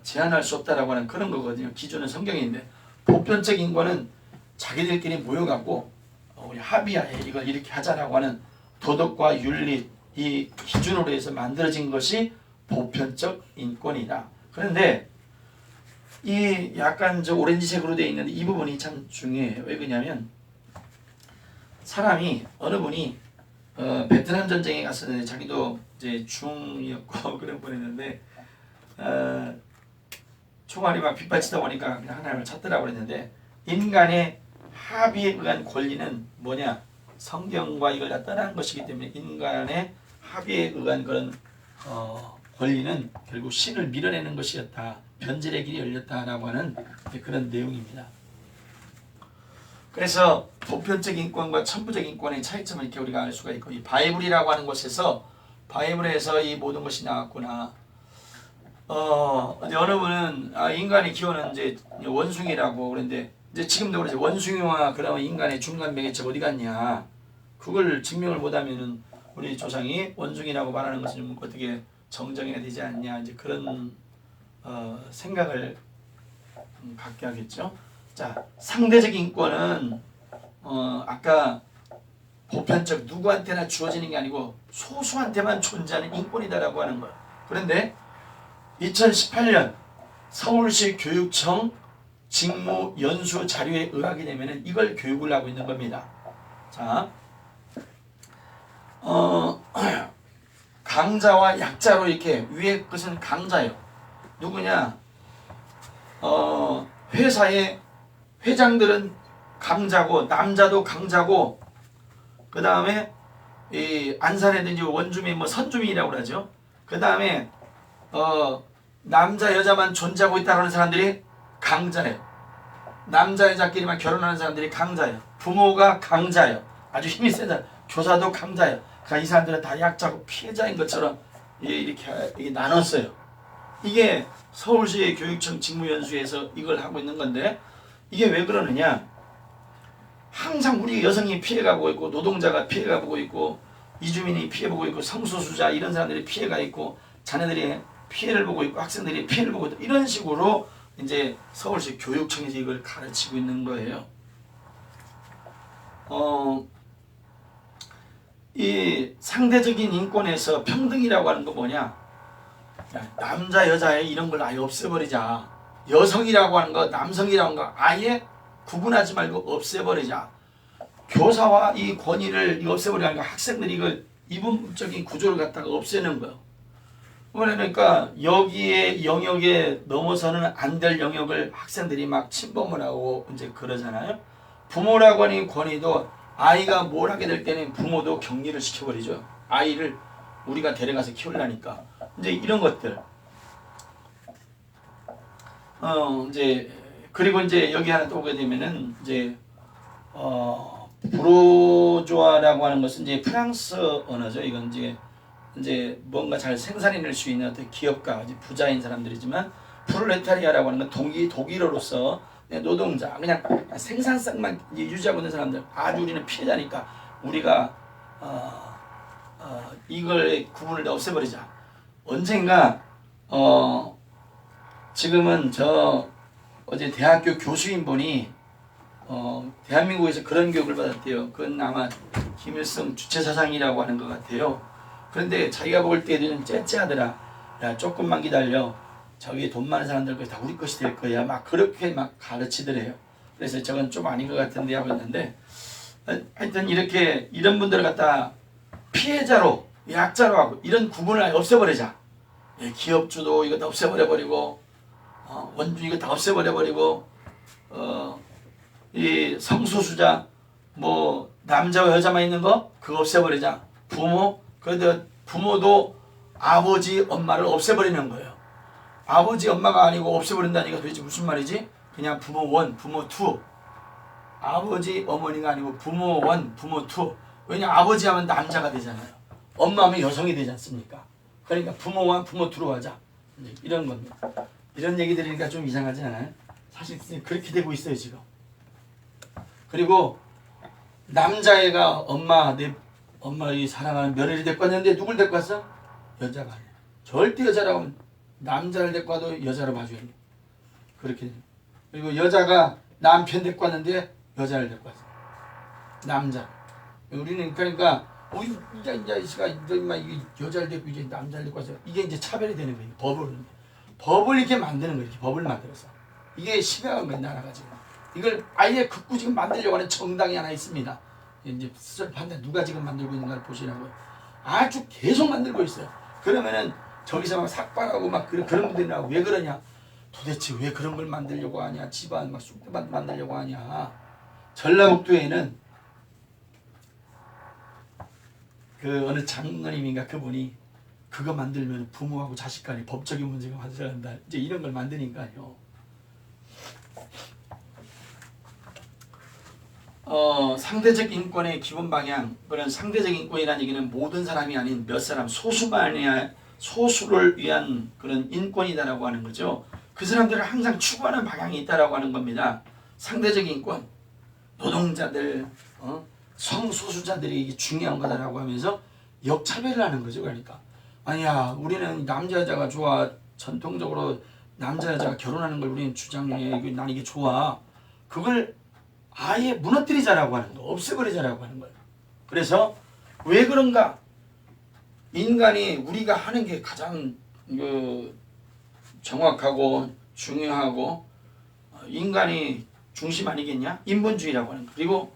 제한할 수 없다라고 하는 그런 거거든요. 기준은 성경인데, 보편적 인권은 자기들끼리 모여갖고 우리 합의하에 이걸 이렇게 하자라고 하는 도덕과 윤리, 이 기준으로 해서 만들어진 것이 보편적 인권이다. 그런데 이 약간 저 오렌지색으로 되어 있는 이 부분이 참 중요해요. 왜 그러냐면, 사람이 어느 분이 베트남 전쟁에 갔었는데, 자기도 이제 중이었고 그런 분이었는데 총알이 막 빗발치다 보니까 그냥 하나님을 찾더라고 그랬는데, 인간의 합의에 의한 권리는 뭐냐? 성경과 이걸 다 떠난 것이기 때문에 인간의 합의에 의한 그런 권리는 결국 신을 밀어내는 것이었다. 변질의 길이 열렸다라고 하는 그런 내용입니다. 그래서 보편적 인권과 천부적 인권의 차이점을 이렇게 우리가 알 수가 있고, 이 바이블이라고 하는 곳에서, 바이블에서 이 모든 것이 나왔구나. 어느 분은 인간의 기원은 이제 원숭이라고 그랬는데, 이제 지금도 그러죠. 원숭이와 그러면 인간의 중간 매개체 어디 갔냐? 그걸 증명을 못하면은 우리 조상이 원숭이라고 말하는 것은 좀 어떻게 정정해야 되지 않냐? 이제 그런 생각을 갖게 하겠죠. 자, 상대적 인권은 아까 보편적 누구한테나 주어지는 게 아니고 소수한테만 존재하는 인권이다라고 하는 거예요. 그런데 2018년 서울시 교육청 직무 연수 자료에 의하게 되면은 이걸 교육을 하고 있는 겁니다. 자, 강자와 약자로 이렇게, 위에 것은 강자요. 누구냐? 회사의 회장들은 강자고, 남자도 강자고, 그 다음에 이 안산에든지 원주민, 뭐 선주민이라고 그러죠. 그 다음에 남자 여자만 존재하고 있다는 사람들이 강자예요. 남자 여자끼리만 결혼하는 사람들이 강자예요. 부모가 강자예요. 아주 힘이 세다. 교사도 강자예요. 그러니까 이 사람들은 다 약자고 피해자인 것처럼 이렇게 나눴어요. 이게 서울시 교육청 직무연수에서 이걸 하고 있는 건데, 이게 왜 그러느냐? 항상 우리 여성이 피해가고 있고, 노동자가 피해가고 있고, 이주민이 피해보고 있고, 성소수자 이런 사람들이 피해가 있고, 자녀들이 피해를 보고 있고, 학생들이 피해를 보고 있고, 이런 식으로 이제 서울시 교육청에서 이걸 가르치고 있는 거예요. 이 상대적인 인권에서 평등이라고 하는 거 뭐냐? 남자 여자의 이런 걸 아예 없애버리자. 여성이라고 하는 거, 남성이라고 하는 거 아예 구분하지 말고 없애버리자. 교사와 이 권위를 없애버리니까 학생들이 이걸 이분적인 구조를 갖다가 없애는 거예요. 그러니까 여기에 영역에 넘어서는 안 될 영역을 학생들이 막 침범을 하고 이제 그러잖아요. 부모라고 하는 권위도 아이가 뭘 하게 될 때는 부모도 격리를 시켜버리죠. 아이를 우리가 데려가서 키우려니까. 이제 이런 것들. 이제 그리고 이제 여기 하나 또 오게 되면은 이제 부르주아라고 하는 것은 이제 프랑스 언어죠. 이건 이제 뭔가 잘 생산해낼 수 있는 어떤 기업가, 부자인 사람들이지만 프롤레타리아라고 하는 건 독일어로서 노동자, 그냥 생산성만 유지하고 있는 사람들. 아주 우리는 피해자니까 우리가 이걸 구분을 다 없애버리자. 언젠가 지금은 어제 대학교 교수인 분이 대한민국에서 그런 교육을 받았대요. 그건 아마 김일성 주체사상이라고 하는 것 같아요. 그런데 자기가 볼 때는 째째하더라. 야, 조금만 기다려. 저기 돈 많은 사람들 다 우리 것이 될 거야. 막 그렇게 막 가르치더래요. 그래서 저건 좀 아닌 것 같은데 하고 있는데, 하여튼 이런 분들을 갖다 피해자로, 약자로 하고 이런 구분을 아예 없애버리자. 예, 기업주도 이거 다 없애버려버리고, 원주 이거 다 없애버려버리고, 이 성소수자, 뭐 남자와 여자만 있는 거 그거 없애버리자. 그런데 부모도 아버지 엄마를 없애버리는 거예요. 아버지 엄마가 아니고 없애버린다니까 도대체 무슨 말이지? 그냥 부모 원, 부모 투. 아버지 어머니가 아니고 부모 원, 부모 투. 왜냐 아버지 하면 남자가 되잖아요. 엄마 하면 여성이 되지 않습니까? 그러니까 부모 원, 부모 투로 하자. 이런 겁니다. 이런 얘기 들으니까 좀 이상하지 않아요? 사실 그렇게 되고 있어요 지금. 그리고 남자애가 내 엄마의 사랑하는 며느리 데리고 왔는데 누굴 데리고 왔어? 여자가 아니야. 절대 여자라고 하면 남자를 데리고 와도 여자로 봐줘야 돼. 그렇게. 그리고 여자가 남편 데리고 왔는데 여자를 데리고 왔어. 남자. 우리는 그러니까 이 자식아 여자를 데리고 이제 남자를 데리고 와서 이게 이제 차별이 되는 거예요. 법을 이렇게 만드는 거예요. 이렇게 법을 만들어서. 이게 심각한 거예요. 나라가 지금. 이걸 아예 극구 지금 만들려고 하는 정당이 하나 있습니다. 이제 수설판데 누가 지금 만들고 있는가를 보시라고요. 아주 계속 만들고 있어요. 그러면은 저기서 막 삭발하고 막 그런 분들이 나오고 왜 그러냐? 도대체 왜 그런 걸 만들려고 하냐? 집안 막 쑥대밭 만들려고 하냐? 전라북도에는 그 어느 장로님인가 그분이 그거 만들면 부모하고 자식 간에 법적인 문제가 발생한다. 이제 이런 걸 만드니까요. 상대적 인권의 기본 방향, 그런 상대적 인권이라는 얘기는 모든 사람이 아닌 몇 사람, 소수를 위한 그런 인권이다라고 하는 거죠. 그 사람들을 항상 추구하는 방향이 있다라고 하는 겁니다. 상대적 인권, 노동자들, 성소수자들이 이게 중요한 거다라고 하면서 역차별을 하는 거죠. 그러니까 아니야, 우리는 남자 여자가 좋아. 전통적으로 남자 여자가 결혼하는 걸 우리는 주장해. 난 이게 좋아. 그걸 아예 무너뜨리자라고 하는 거, 없애버리자라고 하는 거예요. 그래서 왜 그런가? 인간이 우리가 하는 게 가장 정확하고 중요하고 인간이 중심 아니겠냐? 인본주의라고 하는 거. 그리고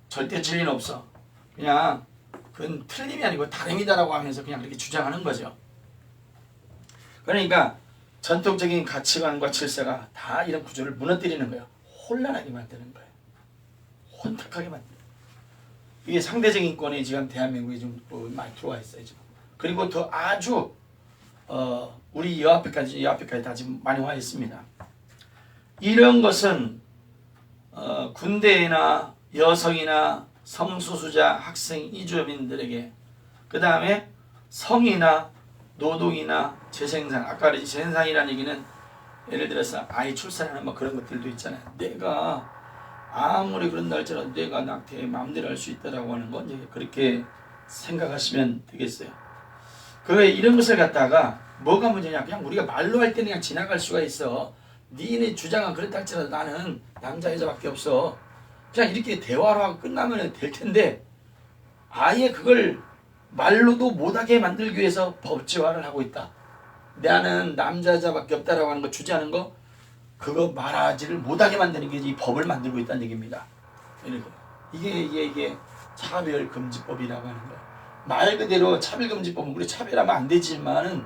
절대 진리는 없어. 그냥 그건 틀림이 아니고 다름이다라고 하면서 그냥 그렇게 주장하는 거죠. 그러니까 전통적인 가치관과 질서가 다 이런 구조를 무너뜨리는 거예요. 혼란하게 만드는 거예요. 혼탁하게 만드는 거예요. 이게 상대적 인권이 지금 대한민국에 좀 많이 들어와 있어요. 지금. 그리고 더 아주 우리 이 앞에까지 다 지금 많이 와 있습니다. 이런 것은 군대나 여성이나 성소수자, 학생, 이주민들에게, 그 다음에 성이나 노동이나 재생산, 아까 재생산이라는 얘기는 예를 들어서 아이 출산하는 뭐 그런 것들도 있잖아요. 내가 아무리 그런다 할지라도 내가 낙태에 마음대로 할 수 있다라고 하는 건 이제 그렇게 생각하시면 되겠어요. 이런 것을 갖다가 뭐가 문제냐? 그냥 우리가 말로 할 때는 그냥 지나갈 수가 있어. 니네 주장은 그렇다 할지라도 나는 남자 여자밖에 없어. 그냥 이렇게 대화로 하고 끝나면 될 텐데 아예 그걸 말로도 못하게 만들기 위해서 법제화를 하고 있다. 나는 남자 여자밖에 없다라고 하는 거 주장하는 거 그거 말하지를 못하게 만드는 게 이 법을 만들고 있다는 얘기입니다. 이게 차별금지법이라고 하는 거예요. 말 그대로 차별금지법은 우리 차별하면 안 되지만은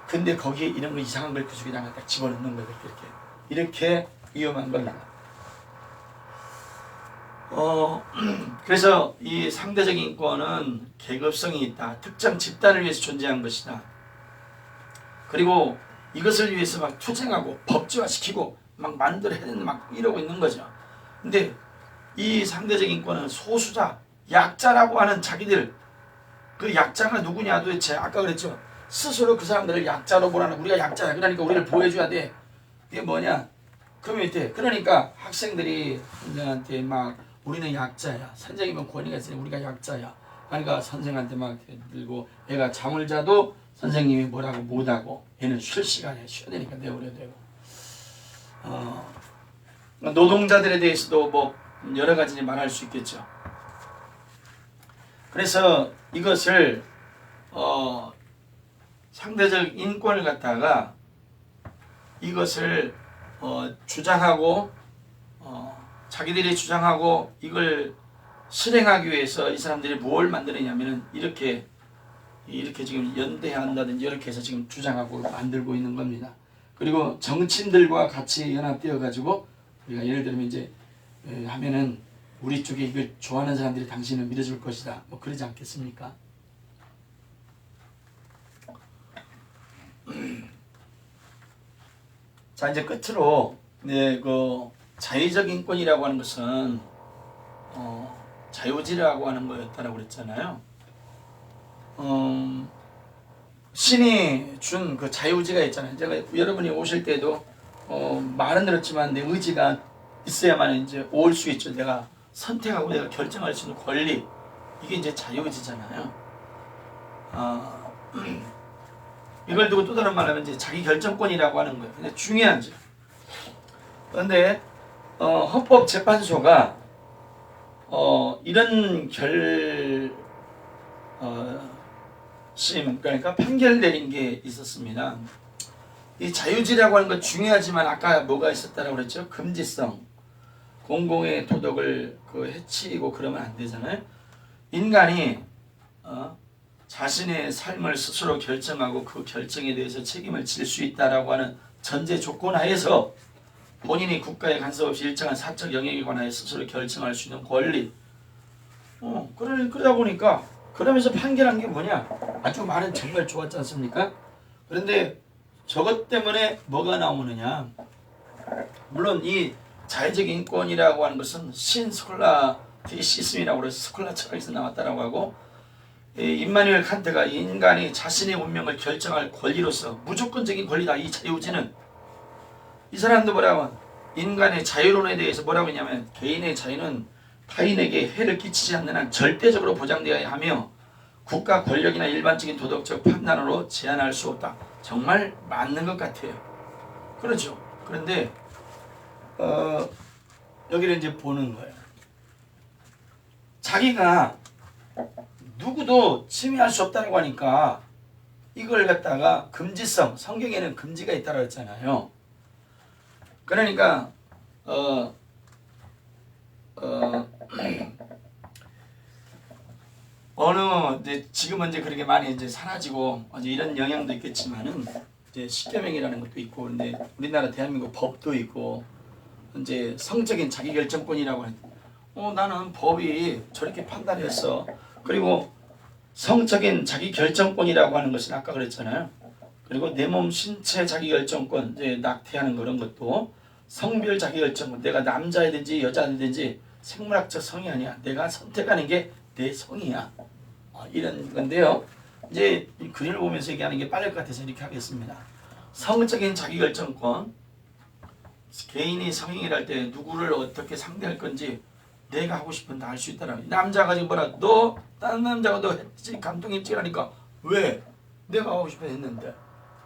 근데 거기에 이런 거 이상한 걸 그 속에다가 딱 집어넣는 거예요. 이렇게 위험한 겁니다. 그래서 이 상대적 인권은 계급성이 있다. 특정 집단을 위해서 존재한 것이다. 그리고 이것을 위해서 막 투쟁하고 법제화시키고 막 만들어내는 막 이러고 있는 거죠. 근데 이 상대적 인권은 소수자, 약자라고 하는 자기들, 그 약자가 누구냐 도대체. 아까 그랬죠. 스스로 그 사람들을 약자로 보라는, 우리가 약자야. 그러니까 우리를 보호해줘야 돼. 이게 뭐냐? 그 밑에 그러니까 학생들이 선생한테 막 우리는 약자야. 선생님은 권위가 있으니 우리가 약자야. 그러니까 선생한테 막 들고 애가 잠을 자도 선생님이 뭐라고 못하고 얘는 쉴 시간에 쉬어야 되니까 내버려 되고. 노동자들에 대해서도 뭐 여러 가지 말할 수 있겠죠. 그래서 이것을 상대적 인권을 갖다가 이것을 주장하고 자기들이 주장하고 이걸 실행하기 위해서 이 사람들이 뭘 만드느냐면은 이렇게 지금 연대한다든지 이렇게 해서 지금 주장하고 만들고 있는 겁니다. 그리고 정치인들과 같이 연합되어 가지고 우리가 예를 들면 이제 하면은 우리 쪽에 이걸 좋아하는 사람들이 당신을 믿어줄 것이다. 뭐 그러지 않겠습니까? 자, 이제 끝으로 그 자의적 인권이라고 하는 것은 자유지라고 하는 거였다라고 그랬잖아요. 신이 준 그 자유지가 있잖아요. 제가 여러분이 오실 때도 말은 들었지만 내 의지가 있어야만 이제 올 수 있죠. 내가 선택하고 내가 결정할 수 있는 권리, 이게 이제 자유의지잖아요. 이걸 두고 또 다른 말하면 이제 자기 결정권이라고 하는 거예요. 근데 중요하죠. 그런데 헌법재판소가 이런 그러니까 판결 내린 게 있었습니다. 이 자유지라고 하는 건 중요하지만 아까 뭐가 있었다라고 그랬죠? 금지성, 공공의 도덕을 해치고 그러면 안 되잖아요. 인간이 자신의 삶을 스스로 결정하고 그 결정에 대해서 책임을 질 수 있다라고 하는 전제 조건 하에서 본인이 국가에 간섭 없이 일정한 사적 영역에 관하여 스스로 결정할 수 있는 권리. 그러다 보니까 그러면서 판결한 게 뭐냐? 아주 말은 정말 좋았지 않습니까? 그런데 저것 때문에 뭐가 나오느냐? 물론 이 자의적 인권이라고 하는 것은 신스콜라티시즘이라고 해서 스콜라 철학에서 나왔다라고 하고, 임마누엘 칸트가 인간이 자신의 운명을 결정할 권리로서 무조건적인 권리다. 이 자유지는 이 사람도 뭐라고 인간의 자유론에 대해서 뭐라고 했냐면 개인의 자유는 타인에게 해를 끼치지 않는 한 절대적으로 보장되어야 하며 국가 권력이나 일반적인 도덕적 판단으로 제한할 수 없다. 정말 맞는 것 같아요. 그렇죠. 그런데 여기를 이제 보는 거예요. 자기가 누구도 침해할 수 없다고 하니까 이걸 갖다가 금지성, 성경에는 금지가 있다고 했잖아요. 그러니까 이제 지금은 이제 그렇게 많이 이제 사라지고 이제 이런 영향도 있겠지만은 이제 십계명이라는 것도 있고, 근데 우리나라 대한민국 법도 있고 이제 성적인 자기결정권이라고 하는 나는 법이 저렇게 판단했어. 그리고 성적인 자기결정권이라고 하는 것은 아까 그랬잖아요. 그리고 내 몸 신체 자기결정권, 이제 낙태하는 그런 것도 성별 자기결정권, 내가 남자이든지 여자이든지 생물학적 성이 아니야. 내가 선택하는 게 내 성이야. 이런 건데요. 이제 이 글을 보면서 얘기하는 게 빠를 것 같아서 이렇게 하겠습니다. 성적인 자기결정권, 개인이 성행위를 할 때 누구를 어떻게 상대할 건지 내가 하고 싶은 다 할 수 있다라. 남자가 지금 뭐라, 너 다른 남자가 너 했지 감동입질하니까 왜 내가 하고 싶어 했는데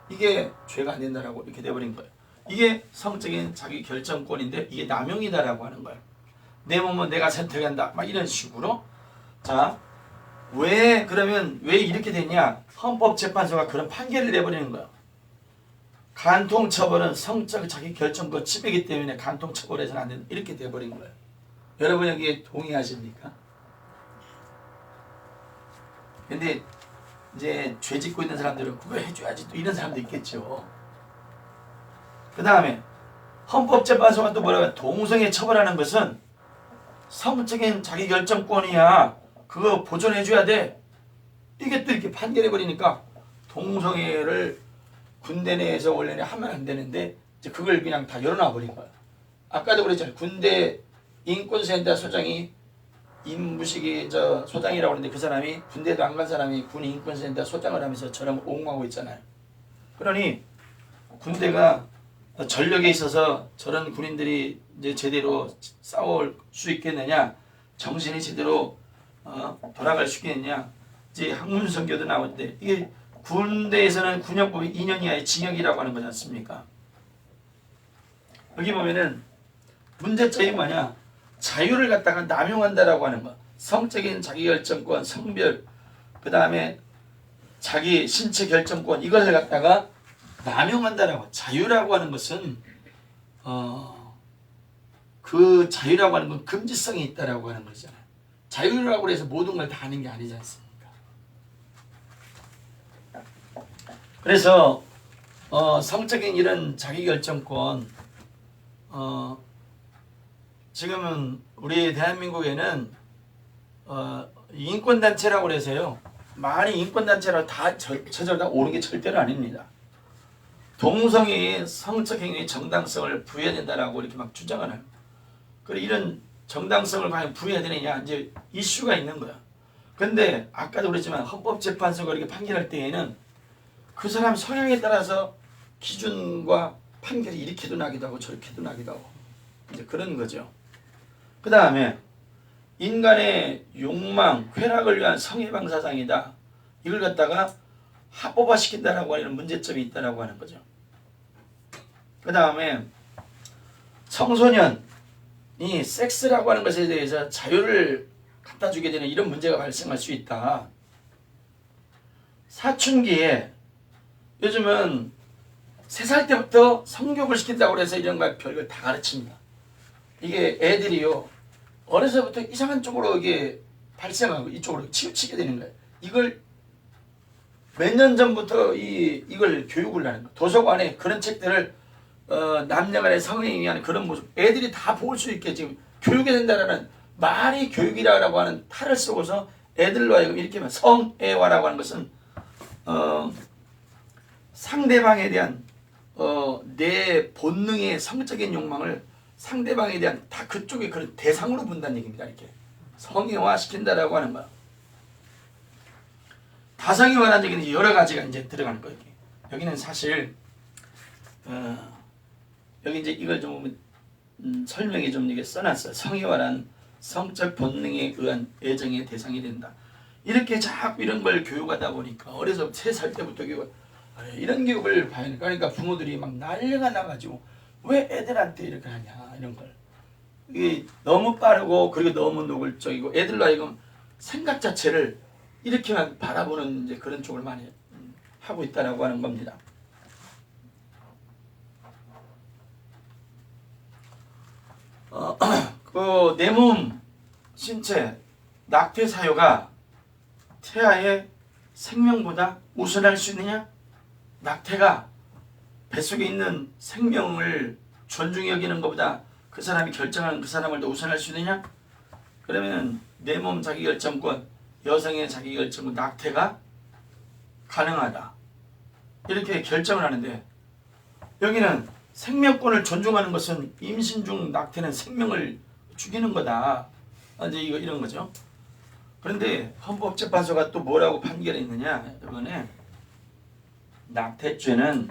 이게 죄가 안 된다라고 이렇게 돼버린 거예요. 이게 성적인 자기 결정권인데 이게 남용이다라고 하는 거예요. 내 몸은 내가 선택한다 막 이런 식으로. 자, 그러면 왜 이렇게 됐냐? 헌법재판소가 그런 판결을 내버리는 거예요. 간통처벌은 성적 자기 결정권 침해이기 때문에 간통처벌해서는 안 된다 이렇게 돼버린 거예요. 여러분 여기에 동의하십니까? 근데 이제 죄 짓고 있는 사람들은 그거 해줘야지 또 이런 사람도 있겠죠. 그 다음에 헌법재판소가 또 뭐라고 해요? 동성애 처벌하는 것은 성적인 자기결정권이야. 그거 보존해줘야 돼. 이게 또 이렇게 판결해버리니까 동성애를 군대 내에서 원래는 하면 안 되는데 이제 그걸 그냥 다 열어놔버린 거야. 아까도 그랬잖아요. 군대 인권센터 소장이 임무식이 소장이라고 그러는데 그 사람이 군대도 안 간 사람이 군 인권센터 소장을 하면서 저런 옹호하고 있잖아요. 그러니 군대가 전력에 있어서 저런 군인들이 이제 제대로 싸울 수 있겠느냐, 정신이 제대로 돌아갈 수 있겠느냐. 이제 학문성교도 나오는데 이게 군대에서는 군역법이 2년 이하의 징역이라고 하는 거지 않습니까? 여기 보면은 문제점이 뭐냐? 자유를 갖다가 남용한다라고 하는 거. 성적인 자기결정권, 성별, 그 다음에 자기 신체 결정권 이걸 갖다가 남용한다라고. 자유라고 하는 것은 그 자유라고 하는 건 금지성이 있다라고 하는 거잖아요. 자유라고 해서 모든 걸 다 하는 게 아니지 않습니까? 그래서 성적인 이런 자기결정권 지금은 우리 대한민국에는 인권단체라고 해서요. 많이 인권단체라고 다 저절로 다 옳은 게 절대로 아닙니다. 동성애의 성적 행위의 정당성을 부여해야 된다라고 이렇게 막 주장을 해요. 그리고 이런 정당성을 과연 부여해야 되느냐 이제 이슈가 있는 거야. 근데 아까도 그랬지만 헌법재판소가 이렇게 판결할 때에는 그 사람 성향에 따라서 기준과 판결이 이렇게도 나기도 하고 저렇게도 나기도 하고 이제 그런 거죠. 그 다음에 인간의 욕망, 쾌락을 위한 성해방사상이다. 이걸 갖다가 합법화시킨다라고 하는 문제점이 있다라고 하는 거죠. 그 다음에 청소년이 섹스라고 하는 것에 대해서 자유를 갖다 주게 되는 이런 문제가 발생할 수 있다. 사춘기에 요즘은 3살 때부터 성교육을 시킨다고 해서 이런 걸 별걸 다 가르칩니다. 이게 애들이요 어려서부터 이상한 쪽으로 이게 발생하고 이쪽으로 치우치게 되는 거예요. 이걸 몇 년 전부터 이걸 교육을 하는 거예요. 도서관에 그런 책들을 남녀간의 성행위 하는 그런 모습 애들이 다 볼 수 있게 지금 교육이 된다라는 말이 교육이라고 하는 탈을 쓰고서 애들로 하여금 이렇게 하면 성애화라고 하는 것은 상대방에 대한 내 본능의 성적인 욕망을 상대방에 대한 다 그쪽에 그런 대상으로 본다는 얘기입니다. 이렇게 성애화 시킨다라고 하는 거야. 다성애화라는 얘기는 여러 가지가 이제 들어가는 거예요. 여기는 사실 여기 이제 이걸 좀 설명이 좀 이게 써놨어요. 성애화란 성적 본능에 의한 애정의 대상이 된다. 이렇게 자꾸 이런 걸 교육하다 보니까 어려서 3살 때부터 이런 교육을 봐야 하니까 그러니까 부모들이 막 난리가 나가지고 왜 애들한테 이렇게 하냐 이런 걸. 이게 너무 빠르고 그리고 너무 노골적이고 애들로 하여금 생각 자체를 이렇게만 바라보는 이제 그런 쪽을 많이 하고 있다라고 하는 겁니다. 그 내 몸 신체 낙태 사유가 태아의 생명보다 우선할 수 있느냐? 낙태가 뱃속에 있는 생명을 존중히 여기는 것보다 그 사람이 결정하는 그 사람을 더 우선할 수 있느냐? 그러면 내 몸 자기결정권, 여성의 자기결정권, 낙태가 가능하다. 이렇게 결정을 하는데 여기는 생명권을 존중하는 것은 임신 중 낙태는 생명을 죽이는 거다. 이제 이런 거죠. 그런데 헌법재판소가 또 뭐라고 판결했느냐? 이번에 낙태죄는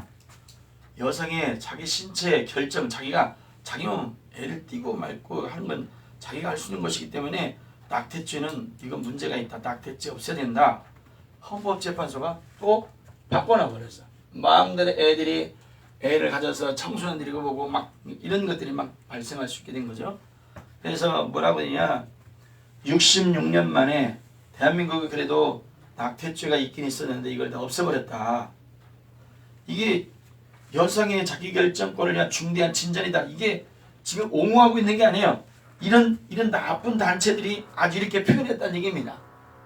여성의 자기 신체 결정, 자기가 자기 몸 애를 띄고 말고 하는 건 자기가 할 수 있는 것이기 때문에 낙태죄는 이건 문제가 있다. 낙태죄 없애야 된다. 헌법재판소가 또 바꿔놔 버렸어. 마음대로 애들이 애를 가져서 청소년들이 보고 막 이런 것들이 막 발생할 수 있게 된 거죠. 그래서 뭐라고 했냐? 66년 만에 대한민국이 그래도 낙태죄가 있긴 있었는데 이걸 다 없애버렸다. 이게 여성의 자기결정권을 위한 중대한 진전이다. 이게 지금 옹호하고 있는 게 아니에요. 이런 나쁜 단체들이 아주 이렇게 표현했다는 얘기입니다.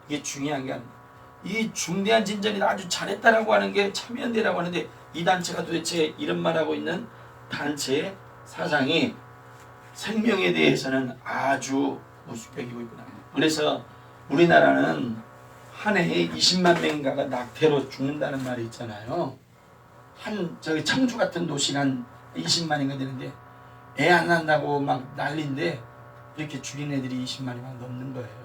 이게 중요한 게 아닙니다. 이 중대한 진전이 아주 잘했다라고 하는 게 참여연대라고 하는데, 이 단체가 도대체 이런 말하고 있는 단체의 사상이 생명에 대해서는 아주 무뚝배기고 있구나. 그래서 우리나라는 한 해에 20만 명인가가 낙태로 죽는다는 말이 있잖아요. 저기 청주 같은 도시가 한 20만인가 되는데 애 안 낳는다고 막 난리인데 이렇게 죽인 애들이 20만이 막 넘는 거예요.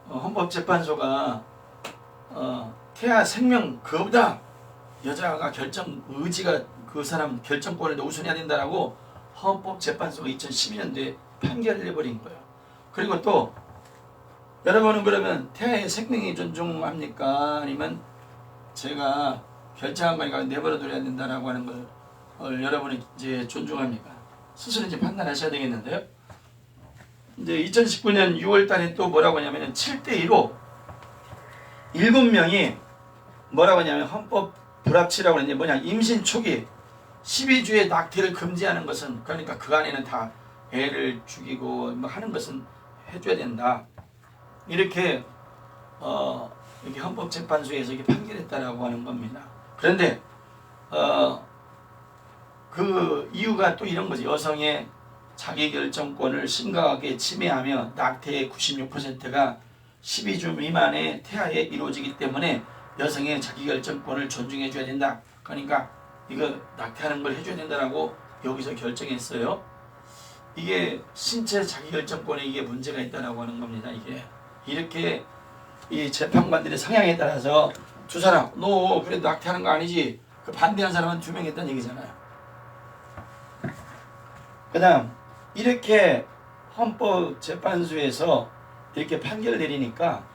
헌법재판소가 태아 생명 그거보다 여자가 결정 의지가 그 사람 결정권을 더 우선해야 된다라고 헌법재판소가 2012년도에 판결을 내버린 거예요. 그리고 또 여러분은 그러면 태아의 생명이 존중합니까? 아니면 제가 결정한 거니까 내버려 둬야 된다라고 하는 걸 여러분이 이제 존중합니까? 스스로 이제 판단하셔야 되겠는데요. 이제 2019년 6월 달에 또 뭐라고 하냐면 7대2로 7명이 뭐라고 하냐면 헌법 불합치라고 하는데 뭐냐, 임신 초기 12주에 낙태를 금지하는 것은, 그러니까 그 안에는 다 애를 죽이고 뭐 하는 것은 해줘야 된다. 이렇게 이렇게 헌법재판소에서 이렇게 판결했다라고 하는 겁니다. 그런데 그 이유가 또 이런 거지. 여성의 자기결정권을 심각하게 침해하며 낙태의 96%가 12주 미만의 태아에 이루어지기 때문에 여성의 자기결정권을 존중해줘야 된다. 그러니까 이거 낙태하는 걸 해줘야 된다라고 여기서 결정했어요. 이게 신체 자기결정권에 이게 문제가 있다라고 하는 겁니다. 이게 이렇게 이 재판관들의 성향에 따라서 두 사람 너 그래 낙태하는 거 아니지, 그 반대한 사람은 2명 있다는 얘기잖아요. 그 다음 이렇게 헌법재판소에서 이렇게 판결을 내리니까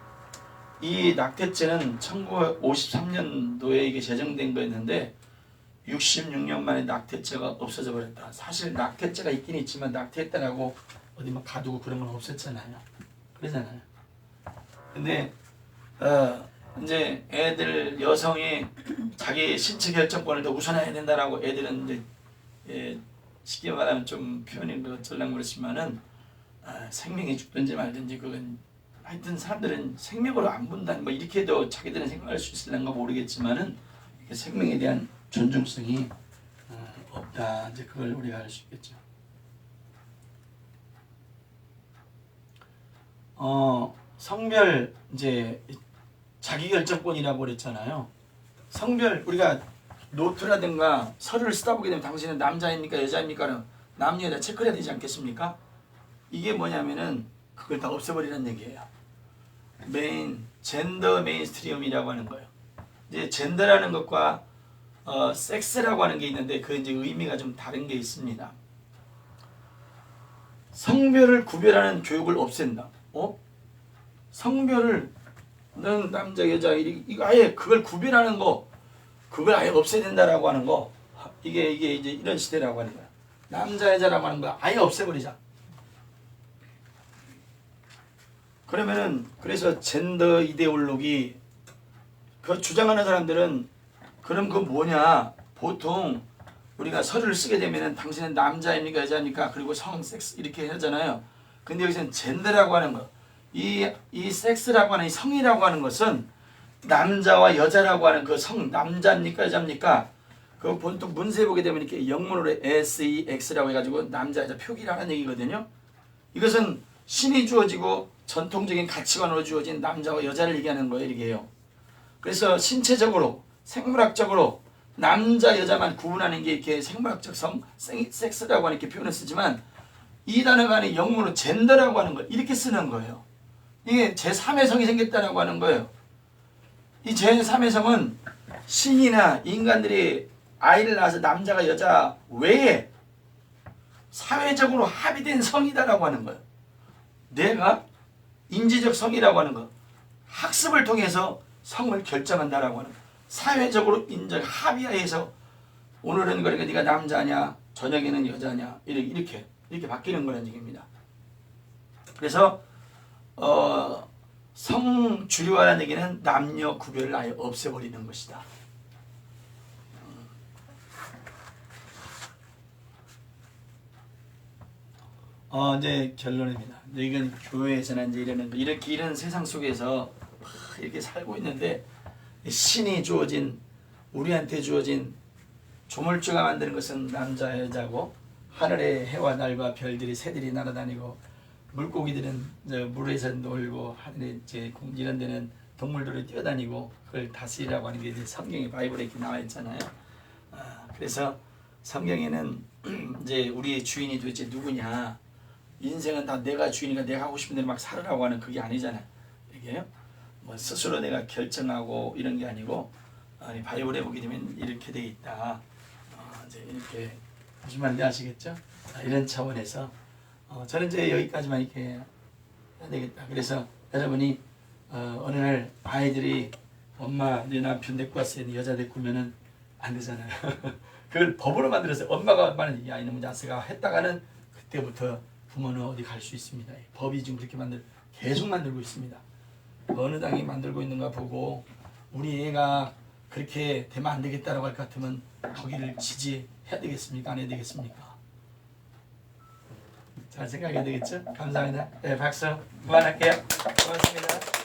이 낙태죄는 1953년도에 이게 제정된 거였는데 66년 만에 낙태죄가 없어져 버렸다. 사실 낙태죄가 있긴 있지만 낙태했다라고 어디 막 가두고 그런 건 없었잖아요. 그러잖아요. 근데 이제 애들 여성이 자기 신체 결정권을 더 우선해야 된다라고 애들은 이제 쉽게 말하면 좀 표현이 어쩌려고 그렇지만은 생명이 죽든지 말든지 그건 하여튼 사람들은 생명으로 안 본다는 뭐 이렇게도 자기들은 생각할 수 있을런가 모르겠지만은 생명에 대한 존중성이 없다. 이제 그걸 우리가 알 수 있겠죠. 성별 이제 자기결정권이라고 그랬잖아요. 성별 우리가 노트라든가 서류를 쓰다 보게 되면 당신은 남자입니까 여자입니까는 남녀 여자 체크를 해야 되지 않겠습니까? 이게 뭐냐면은 그걸 다 없애버리는 얘기예요. 젠더 메인스트림이라고 하는 거예요. 이제 젠더라는 것과 섹스라고 하는 게 있는데 그 이제 의미가 좀 다른 게 있습니다. 성별을 구별하는 교육을 없앤다. 성별을 넌 남자 여자 이거 아예 그걸 구별하는 거 그걸 아예 없애야 된다라고 하는 거, 이게 이제 이런 시대라고 하는 거야. 남자 여자라고 하는 거 아예 없애버리자. 그러면은 그래서 젠더 이데올로기 그 주장하는 사람들은 그럼 그 뭐냐, 보통 우리가 서류를 쓰게 되면은 당신은 남자입니까 여자입니까 그리고 성 섹스 이렇게 하잖아요. 근데 여기서는 젠더라고 하는 거, 이 섹스라고 하는 이 성이라고 하는 것은 남자와 여자라고 하는 그 성, 남자입니까 여자입니까 그 보통 문서에 보게 되면 이렇게 영문으로 SEX라고 해가지고 남자 여자 표기라는 얘기거든요. 이것은 신이 주어지고 전통적인 가치관으로 주어진 남자와 여자를 얘기하는 거예요. 이게요. 그래서 신체적으로 생물학적으로 남자 여자만 구분하는 게 이렇게 생물학적 성 섹스라고 하는 이렇게 표현을 쓰지만 이 단어가 아닌 영문으로 젠더라고 하는 걸 이렇게 쓰는 거예요. 이게 제3의 성이 생겼다라고 하는 거예요. 이 제3의 성은 신이나 인간들이 아이를 낳아서 남자가 여자 외에 사회적으로 합의된 성이다라고 하는 거예요. 내가 인지적 성이라고 하는 거, 학습을 통해서 성을 결정한다라고 하는 거, 사회적으로 인정 합의하에서 오늘은 그러니까 네가 남자냐 저녁에는 여자냐 이렇게 바뀌는 거라는 얘기입니다. 그래서 성주류화라는 얘기는 남녀 구별을 아예 없애버리는 것이다. 이제 결론입니다. 이제 이건 교회에서는 이제 이러는 거. 이렇게 이런 세상 속에서 이렇게 살고 있는데 신이 주어진 우리한테 주어진 조물주가 만드는 것은 남자 여자고 하늘의 해와 달과 별들이 새들이 날아다니고 물고기들은 물에서 놀고 하늘에 이제 이런 데는 동물들이 뛰어다니고 그걸 다스리라고 하는 게 이제 성경의 바이블에 이렇게 나와 있잖아요. 그래서 성경에는 이제 우리의 주인이 도대체 누구냐? 인생은 다 내가 주인이니까 내가 하고 싶은 대로 막 살으라고 하는 그게 아니잖아요. 이게 뭐 스스로 내가 결정하고 이런 게 아니고 바이블에 보게 되면 이렇게 돼 있다. 이제 이렇게 무슨 말인지 아시겠죠? 이런 차원에서 저는 이제 여기까지만 이렇게 해야 되겠다. 그래서 여러분이 어느 날 아이들이 엄마 내 남편 데리고 왔어요. 여자 데리고 오면은 안 되잖아요. 그걸 법으로 만들어서 엄마가 말하는 야 이놈의 자식아 했다가는 그때부터 부모는 어디 갈 수 있습니다. 법이 지금 그렇게 계속 만들고 있습니다. 어느 당이 만들고 있는가 보고 우리 애가 그렇게 되면 안 되겠다라고 할 것 같으면 거기를 지지해야 되겠습니까? 안 해야 되겠습니까? 잘 생각해야 되겠죠? 감사합니다. 네, 박수 그만할게요. 고맙습니다.